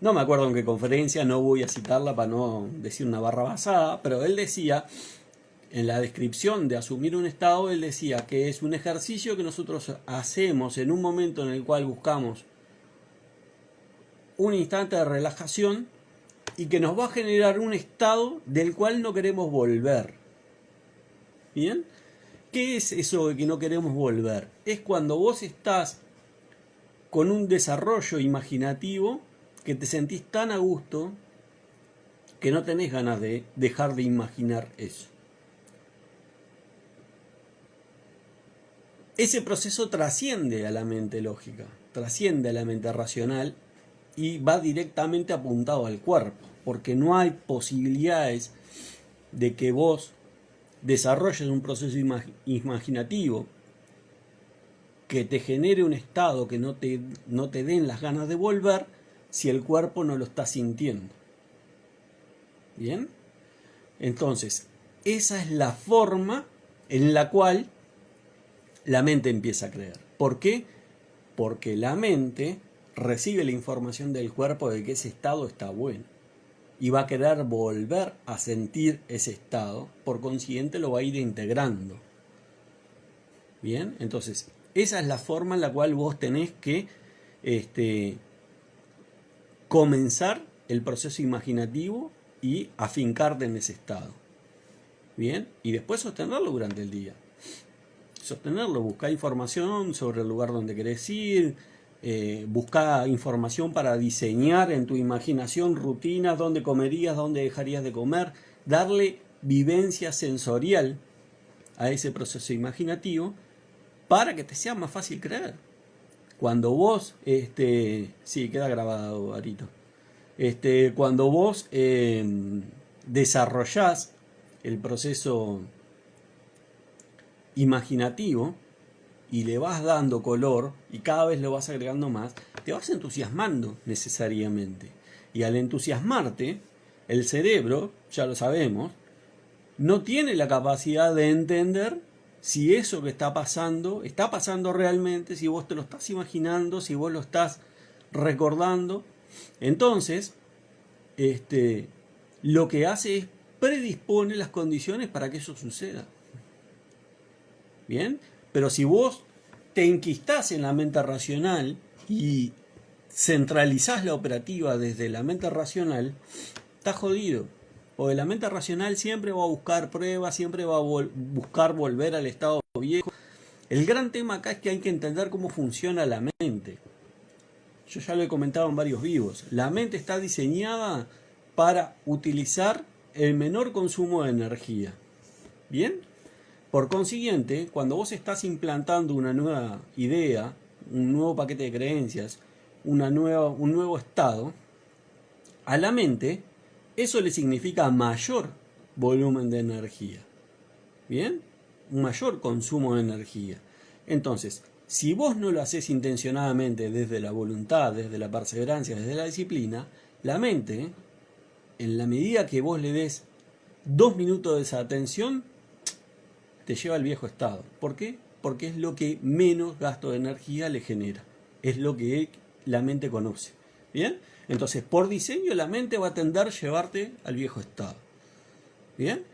no me acuerdo en qué conferencia, no voy a citarla para no decir una barra basada, pero él decía, en la descripción de asumir un estado, él decía que es un ejercicio que nosotros hacemos en un momento en el cual buscamos un instante de relajación y que nos va a generar un estado del cual no queremos volver. ¿Bien? ¿Qué es eso de que no queremos volver? Es cuando vos estás con un desarrollo imaginativo que te sentís tan a gusto que no tenés ganas de dejar de imaginar eso. Ese proceso trasciende a la mente lógica, trasciende a la mente racional y va directamente apuntado al cuerpo, porque no hay posibilidades de que vos desarrolles un proceso imaginativo que te genere un estado que no te den las ganas de volver si el cuerpo no lo está sintiendo. ¿Bien? Entonces, esa es la forma en la cual la mente empieza a creer. ¿Por qué? Porque la mente recibe la información del cuerpo de que ese estado está bueno. y va a querer volver a sentir ese estado, por consiguiente lo va a ir integrando. Bien, entonces esa es la forma en la cual vos tenés que comenzar el proceso imaginativo y afincarte en ese estado. Bien, y después sostenerlo durante el día. Sostenerlo, buscar información sobre el lugar donde querés ir, buscar información para diseñar en tu imaginación rutinas, dónde comerías, dónde dejarías de comer, darle vivencia sensorial a ese proceso imaginativo para que te sea más fácil creer. Cuando vos, sí, queda grabado, Arito. Cuando vos desarrollás el proceso imaginativo y le vas dando color y cada vez lo vas agregando más, te vas entusiasmando necesariamente. Y al entusiasmarte, el cerebro, ya lo sabemos, no tiene la capacidad de entender si eso que está pasando realmente, si vos te lo estás imaginando, si vos lo estás recordando. Entonces, lo que hace es predispone las condiciones para que eso suceda. Bien, pero si vos te enquistás en la mente racional y centralizás la operativa desde la mente racional, estás jodido. Porque la mente racional siempre va a buscar pruebas, siempre va a buscar volver al estado viejo. El gran tema acá es que hay que entender cómo funciona la mente. Yo ya lo he comentado en varios vivos. La mente está diseñada para utilizar el menor consumo de energía. ¿Bien? Por consiguiente, cuando vos estás implantando una nueva idea, un nuevo paquete de creencias, un nuevo estado, a la mente eso le significa mayor volumen de energía. ¿Bien? Un mayor consumo de energía. Entonces, si vos no lo haces intencionadamente desde la voluntad, desde la perseverancia, desde la disciplina, la mente, en la medida que vos le des 2 minutos de esa atención, te lleva al viejo estado. ¿Por qué? Porque es lo que menos gasto de energía le genera. Es lo que la mente conoce. ¿Bien? Entonces, por diseño, la mente va a tender a llevarte al viejo estado. ¿Bien?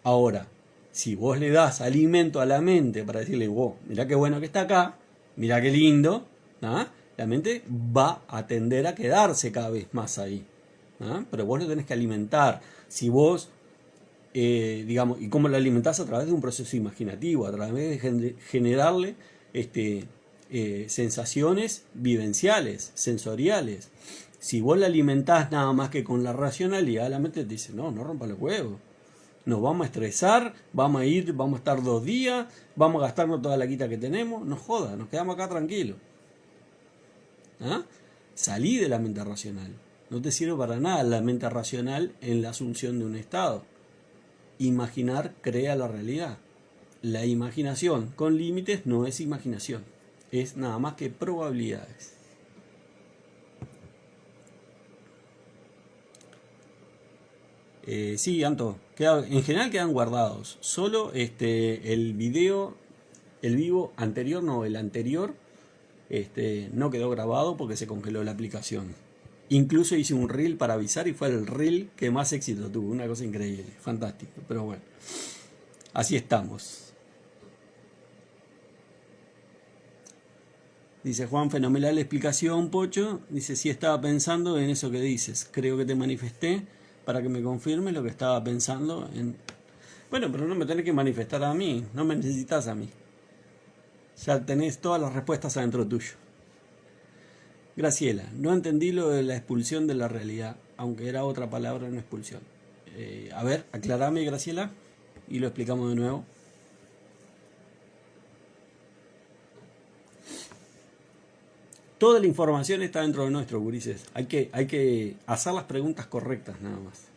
Ahora, si vos le das alimento a la mente para decirle, wow, mirá qué bueno que está acá, mirá qué lindo, ¿ah? La mente va a tender a quedarse cada vez más ahí. ¿Ah? Pero vos lo tenés que alimentar. Si vos, digamos, ¿y cómo lo alimentás? A través de un proceso imaginativo, a través de generarle sensaciones vivenciales, sensoriales. Si vos la alimentás nada más que con la racionalidad, la mente te dice, no rompa los huevos. Nos vamos a estresar, vamos a estar 2 días, vamos a gastarnos toda la guita que tenemos. No joda, nos quedamos acá tranquilos. ¿Ah? Salí de la mente racional. No te sirve para nada la mente racional en la asunción de un estado. Imaginar crea la realidad. La imaginación con límites no es imaginación. Es nada más que probabilidades. Sí, Anto, en general quedan guardados. Solo el vivo anterior, no, el anterior, no quedó grabado porque se congeló la aplicación. Incluso hice un reel para avisar y fue el reel que más éxito tuvo. Una cosa increíble, fantástico. Pero bueno, así estamos. Dice Juan, fenomenal explicación, Pocho. Dice, sí, estaba pensando en eso que dices. Creo que te manifesté para que me confirmes lo que estaba pensando en... Bueno, pero no me tenés que manifestar a mí. No me necesitas a mí. Ya tenés todas las respuestas adentro tuyo. Graciela, no entendí lo de la expulsión de la realidad, aunque era otra palabra, no expulsión. A ver, aclarame, Graciela, y lo explicamos de nuevo. Toda la información está dentro de nuestro, gurises. Hay que hacer las preguntas correctas nada más.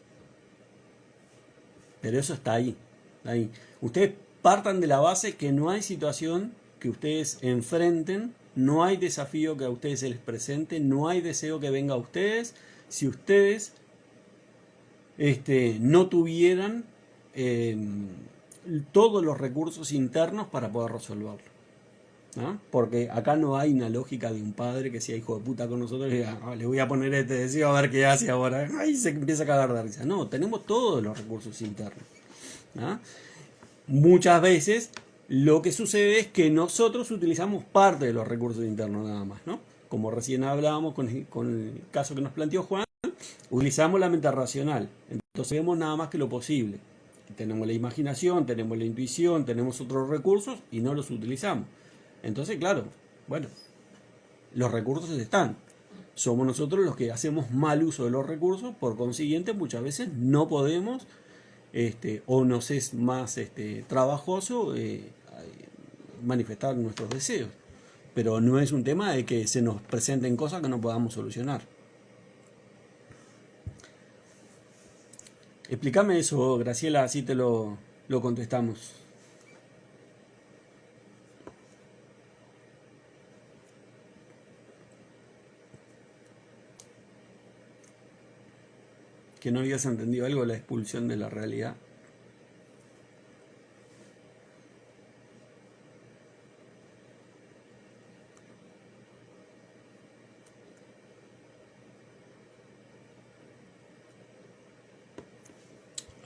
Pero eso está ahí. Ahí. Ustedes partan de la base que no hay situación que ustedes enfrenten, no hay desafío que a ustedes se les presente, no hay deseo que venga a ustedes si ustedes no tuvieran todos los recursos internos para poder resolverlo. ¿no? Porque acá no hay una lógica de un padre que sea hijo de puta con nosotros y diga, "Ah, le voy a poner este deseo a ver qué hace ahora". Ahí se empieza a cagar de risa. No, tenemos todos los recursos internos, ¿no? Muchas veces lo que sucede es que nosotros utilizamos parte de los recursos internos nada más, ¿no? Como recién hablábamos con el caso que nos planteó Juan, utilizamos la mente racional, entonces vemos nada más que lo posible. Tenemos la imaginación, tenemos la intuición, tenemos otros recursos y no los utilizamos. Entonces, claro, bueno, los recursos están. Somos nosotros los que hacemos mal uso de los recursos, por consiguiente muchas veces no podemos o nos es más trabajoso manifestar nuestros deseos. Pero no es un tema de que se nos presenten cosas que no podamos solucionar. Explícame eso, Graciela, así te lo contestamos. Que no habías entendido algo de la expulsión de la realidad.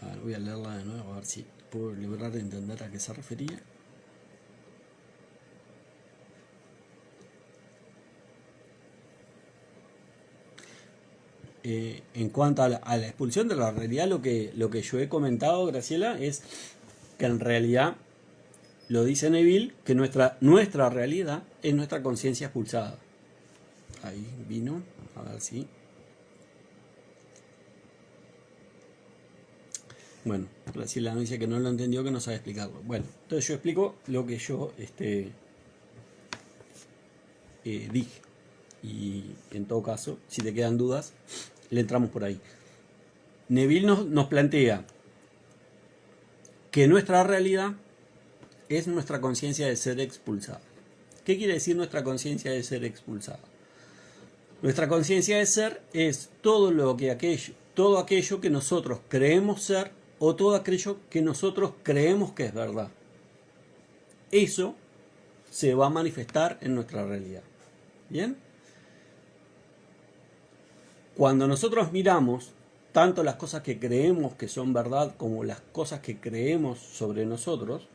A ver, voy a leerla de nuevo a ver si puedo lograr entender a qué se refería. En cuanto a la expulsión de la realidad, lo que yo he comentado, Graciela, es que en realidad, lo dice Neville, que nuestra realidad es nuestra conciencia expulsada. Ahí vino, a ver si. Bueno, Graciela nos dice que no lo entendió, que no sabe explicarlo. Bueno, entonces yo explico lo que yo dije. Y en todo caso, si te quedan dudas, le entramos por ahí. Neville nos plantea que nuestra realidad es nuestra conciencia de ser expulsada. ¿Qué quiere decir nuestra conciencia de ser expulsada? Nuestra conciencia de ser es todo aquello que nosotros creemos ser o todo aquello que nosotros creemos que es verdad. Eso se va a manifestar en nuestra realidad. ¿Bien? Cuando nosotros miramos tanto las cosas que creemos que son verdad como las cosas que creemos sobre nosotros,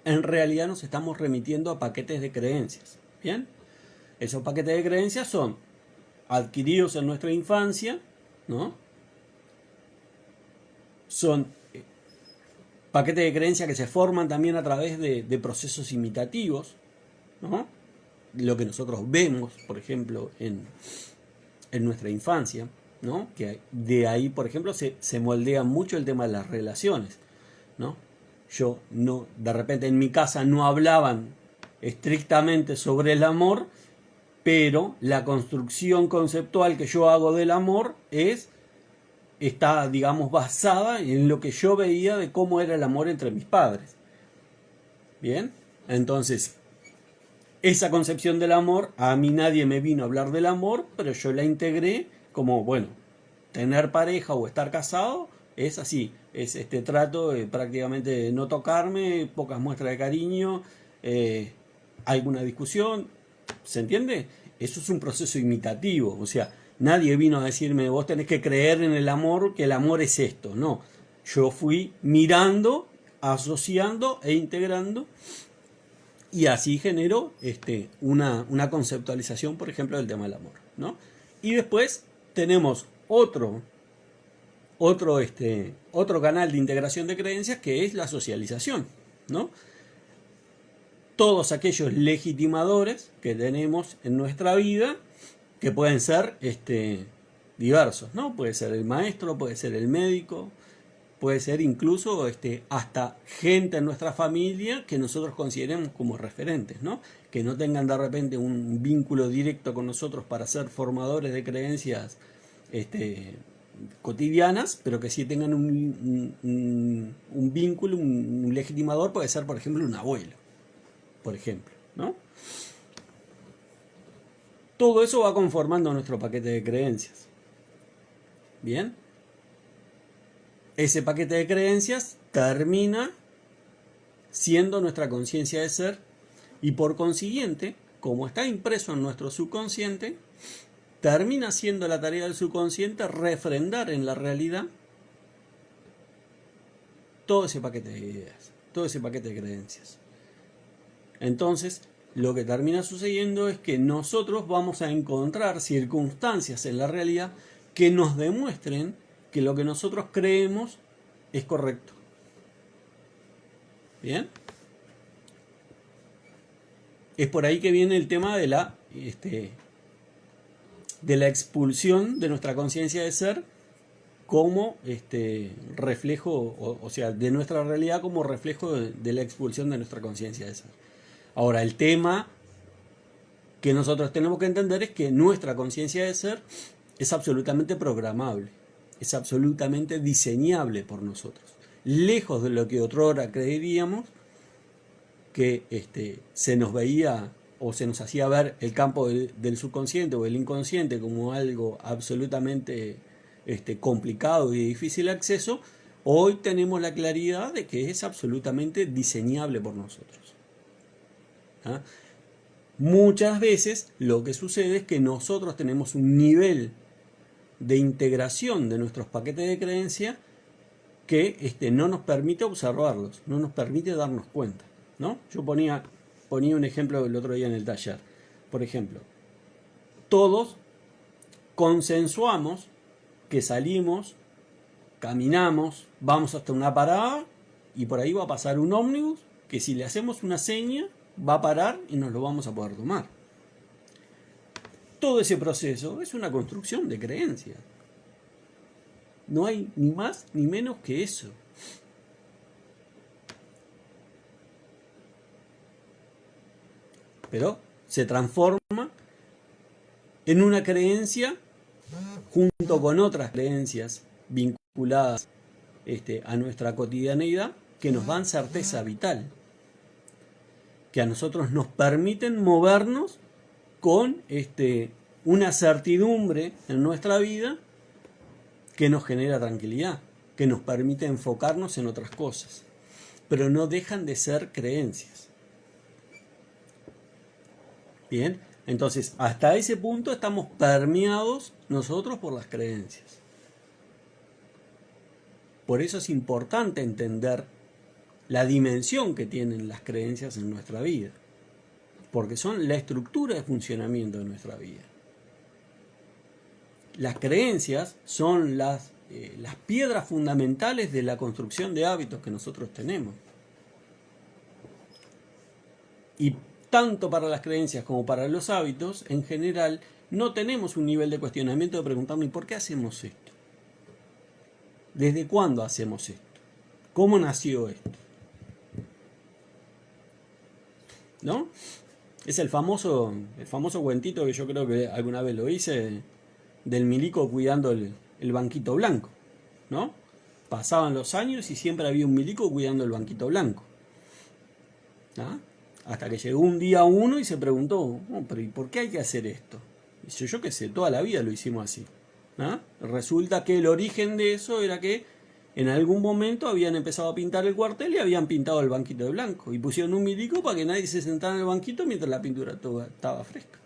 en realidad nos estamos remitiendo a paquetes de creencias. ¿Bien? Esos paquetes de creencias son adquiridos en nuestra infancia, ¿no? Son paquetes de creencias que se forman también a través de procesos imitativos, ¿no? Lo que nosotros vemos, por ejemplo, en nuestra infancia, ¿no? Que de ahí, por ejemplo, se moldea mucho el tema de las relaciones, ¿no? Yo no, de repente en mi casa no hablaban estrictamente sobre el amor, pero la construcción conceptual que yo hago del amor está, digamos, basada en lo que yo veía de cómo era el amor entre mis padres. Bien, entonces esa concepción del amor, a mí nadie me vino a hablar del amor, pero yo la integré como, bueno, tener pareja o estar casado es así, es este trato prácticamente de no tocarme, pocas muestras de cariño, alguna discusión, ¿se entiende? Eso es un proceso imitativo, o sea, nadie vino a decirme, vos tenés que creer en el amor, que el amor es esto, no, yo fui mirando, asociando e integrando. Y así generó una conceptualización, por ejemplo, del tema del amor, ¿no? Y después tenemos otro canal de integración de creencias que es la socialización, ¿no? Todos aquellos legitimadores que tenemos en nuestra vida, que pueden ser diversos, ¿no? Puede ser el maestro, puede ser el médico, puede ser incluso hasta gente en nuestra familia que nosotros consideremos como referentes, ¿no? Que no tengan de repente un vínculo directo con nosotros para ser formadores de creencias cotidianas, pero que sí tengan un vínculo, un legitimador, puede ser, por ejemplo, un abuelo, por ejemplo, ¿no? Todo eso va conformando nuestro paquete de creencias. ¿Bien? Ese paquete de creencias termina siendo nuestra conciencia de ser Y por consiguiente, como está impreso en nuestro subconsciente, termina siendo la tarea del subconsciente refrendar en la realidad todo ese paquete de ideas, todo ese paquete de creencias. Entonces, lo que termina sucediendo es que nosotros vamos a encontrar circunstancias en la realidad que nos demuestren que lo que nosotros creemos es correcto. ¿Bien? Es por ahí que viene el tema de la expulsión de nuestra conciencia de ser como reflejo, o sea, de nuestra realidad como reflejo de la expulsión de nuestra conciencia de ser. Ahora, el tema que nosotros tenemos que entender es que nuestra conciencia de ser es absolutamente programable, es absolutamente diseñable por nosotros. Lejos de lo que otrora creeríamos que se nos veía o se nos hacía ver el campo del subconsciente o del inconsciente como algo absolutamente complicado y de difícil acceso, hoy tenemos la claridad de que es absolutamente diseñable por nosotros. ¿Ah? Muchas veces lo que sucede es que nosotros tenemos un nivel de integración de nuestros paquetes de creencia que no nos permite observarlos, no nos permite darnos cuenta, ¿no? Yo ponía un ejemplo el otro día en el taller. Por ejemplo, todos consensuamos que salimos, caminamos, vamos hasta una parada y por ahí va a pasar un ómnibus que si le hacemos una seña va a parar y nos lo vamos a poder tomar. Todo ese proceso es una construcción de creencias. No hay ni más ni menos que eso. Pero se transforma en una creencia junto con otras creencias vinculadas a nuestra cotidianeidad que nos dan certeza vital, que a nosotros nos permiten movernos con una certidumbre en nuestra vida que nos genera tranquilidad, que nos permite enfocarnos en otras cosas, pero no dejan de ser creencias. Bien, entonces hasta ese punto estamos permeados nosotros por las creencias. Por eso es importante entender la dimensión que tienen las creencias en nuestra vida, porque son la estructura de funcionamiento de nuestra vida. Las creencias son las piedras fundamentales de la construcción de hábitos que nosotros tenemos. Y tanto para las creencias como para los hábitos, en general, no tenemos un nivel de cuestionamiento de preguntarnos ¿por qué hacemos esto? ¿Desde cuándo hacemos esto? ¿Cómo nació esto? ¿No? Es el famoso cuentito que yo creo que alguna vez lo hice, del milico cuidando el banquito blanco, ¿no? Pasaban los años y siempre había un milico cuidando el banquito blanco. ¿Ah? Hasta que llegó un día uno y se preguntó, oh, pero ¿y por qué hay que hacer esto? Y yo qué sé, toda la vida lo hicimos así. ¿Ah? Resulta que el origen de eso era que en algún momento habían empezado a pintar el cuartel y habían pintado el banquito de blanco. Y pusieron un milico para que nadie se sentara en el banquito mientras la pintura estaba fresca.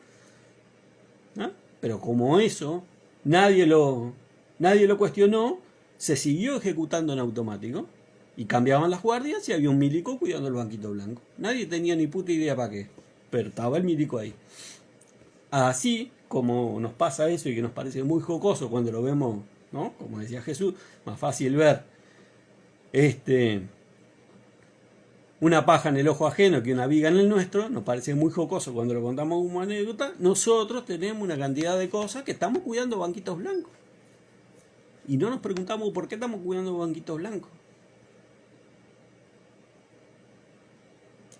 ¿Ah? Pero como eso nadie lo cuestionó, se siguió ejecutando en automático. Y cambiaban las guardias y había un milico cuidando el banquito blanco. Nadie tenía ni puta idea para qué, pero estaba el milico ahí. Así como nos pasa eso y que nos parece muy jocoso cuando lo vemos, ¿no? Como decía Jesús, más fácil ver una paja en el ojo ajeno que una viga en el nuestro, nos parece muy jocoso cuando lo contamos como anécdota. Nosotros tenemos una cantidad de cosas que estamos cuidando banquitos blancos. Y no nos preguntamos por qué estamos cuidando banquitos blancos.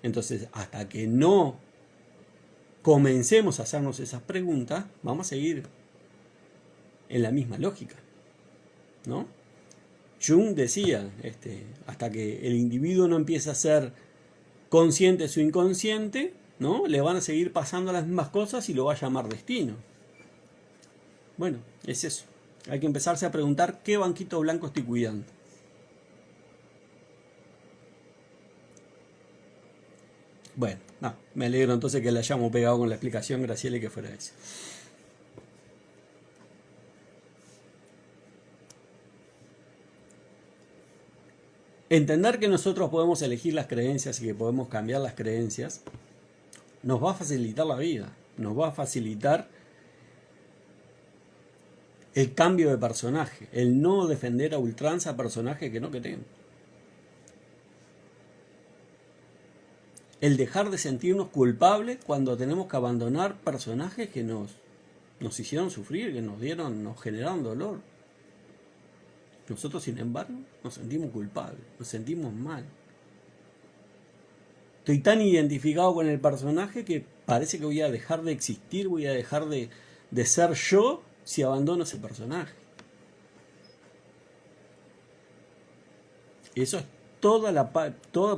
Entonces, hasta que no comencemos a hacernos esas preguntas, vamos a seguir en la misma lógica, ¿no? Jung decía, hasta que el individuo no empiece a ser consciente de su inconsciente, ¿no? Le van a seguir pasando las mismas cosas y lo va a llamar destino. Bueno, es eso. Hay que empezarse a preguntar qué banquito blanco estoy cuidando. Bueno, no, me alegro entonces que le hayamos pegado con la explicación, Graciela, y que fuera eso. Entender que nosotros podemos elegir las creencias y que podemos cambiar las creencias nos va a facilitar la vida, nos va a facilitar el cambio de personaje, el no defender a ultranza personajes que no queremos. El dejar de sentirnos culpables cuando tenemos que abandonar personajes que nos hicieron sufrir, que nos generaron dolor. Nosotros, sin embargo, nos sentimos culpables, nos sentimos mal. Estoy tan identificado con el personaje que parece que voy a dejar de existir, voy a dejar de ser yo si abandono ese personaje. Eso es toda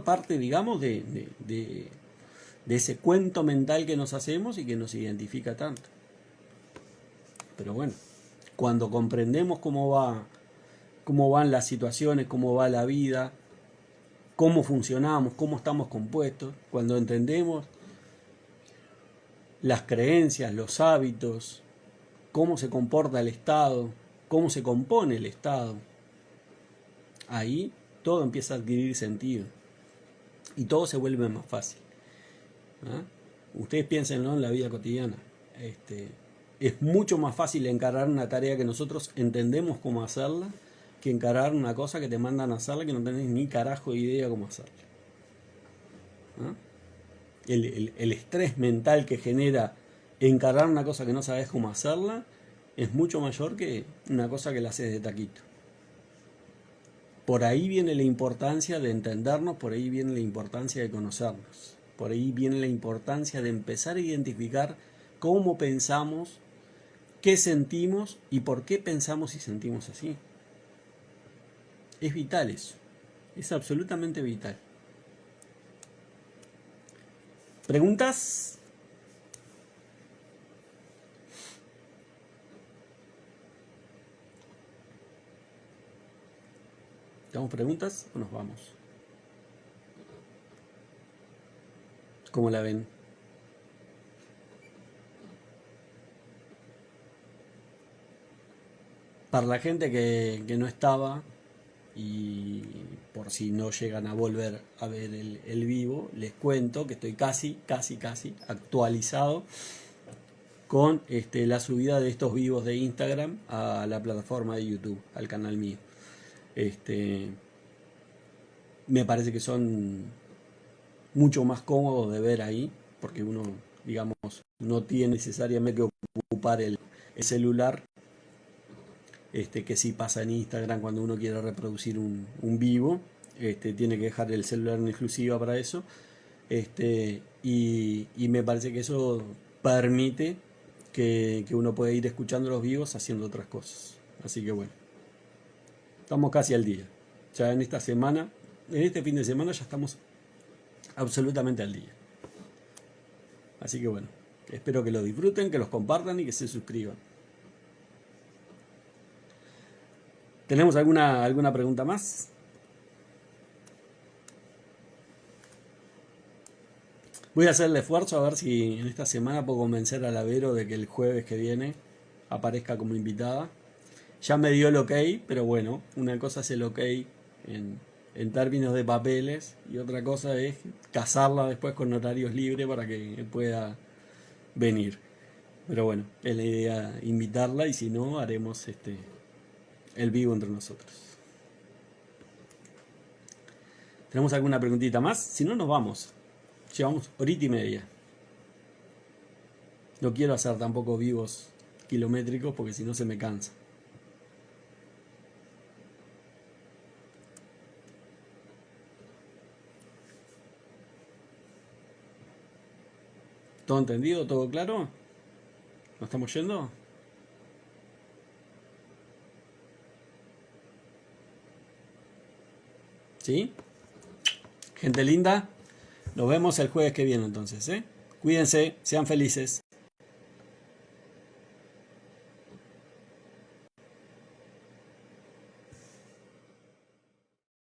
parte, digamos, de ese cuento mental que nos hacemos y que nos identifica tanto. Pero bueno, cuando comprendemos cómo van las situaciones, cómo va la vida, cómo funcionamos, cómo estamos compuestos, cuando entendemos las creencias, los hábitos, cómo se comporta el Estado, cómo se compone el Estado, ahí todo empieza a adquirir sentido y todo se vuelve más fácil. Ustedes piénsenlo en la vida cotidiana. Es mucho más fácil encarar una tarea que nosotros entendemos cómo hacerla que encarar una cosa que te mandan a hacerla que no tenés ni carajo de idea cómo hacerla. El estrés mental que genera encarar una cosa que no sabes cómo hacerla es mucho mayor que una cosa que la haces de taquito. Por ahí viene la importancia de entendernos, por ahí viene la importancia de conocernos, por ahí viene la importancia de empezar a identificar cómo pensamos, qué sentimos y por qué pensamos y sentimos así. Es vital eso, es absolutamente vital. ¿Preguntas? ¿Tenemos preguntas o nos vamos? ¿Cómo la ven? Para la gente que no estaba, y por si no llegan a volver a ver el vivo, les cuento que estoy casi actualizado con la subida de estos vivos de Instagram a la plataforma de YouTube, al canal mío. Me parece que son mucho más cómodos de ver ahí, porque uno, digamos, no tiene necesariamente que ocupar el celular, que sí pasa en Instagram cuando uno quiere reproducir un vivo, tiene que dejar el celular en exclusiva para eso, y me parece que eso permite que uno pueda ir escuchando los vivos haciendo otras cosas. Así que bueno, estamos casi al día. Ya en esta semana, en este fin de semana ya estamos absolutamente al día. Así que bueno, espero que lo disfruten, que los compartan y que se suscriban. ¿Tenemos alguna pregunta más? Voy a hacer el esfuerzo a ver si en esta semana puedo convencer a la Vero de que el jueves que viene aparezca como invitada. Ya me dio el ok, pero bueno, una cosa es el ok en términos de papeles y otra cosa es casarla después con notarios libres para que pueda venir. Pero bueno, es la idea invitarla y si no, haremos el vivo entre nosotros. ¿Tenemos alguna preguntita más? Si no, nos vamos. Llevamos horita y media. No quiero hacer tampoco vivos kilométricos porque si no se me cansa. ¿Todo entendido? ¿Todo claro? ¿Nos estamos yendo? ¿Sí? Gente linda, nos vemos el jueves que viene entonces, ¿eh? Cuídense, sean felices.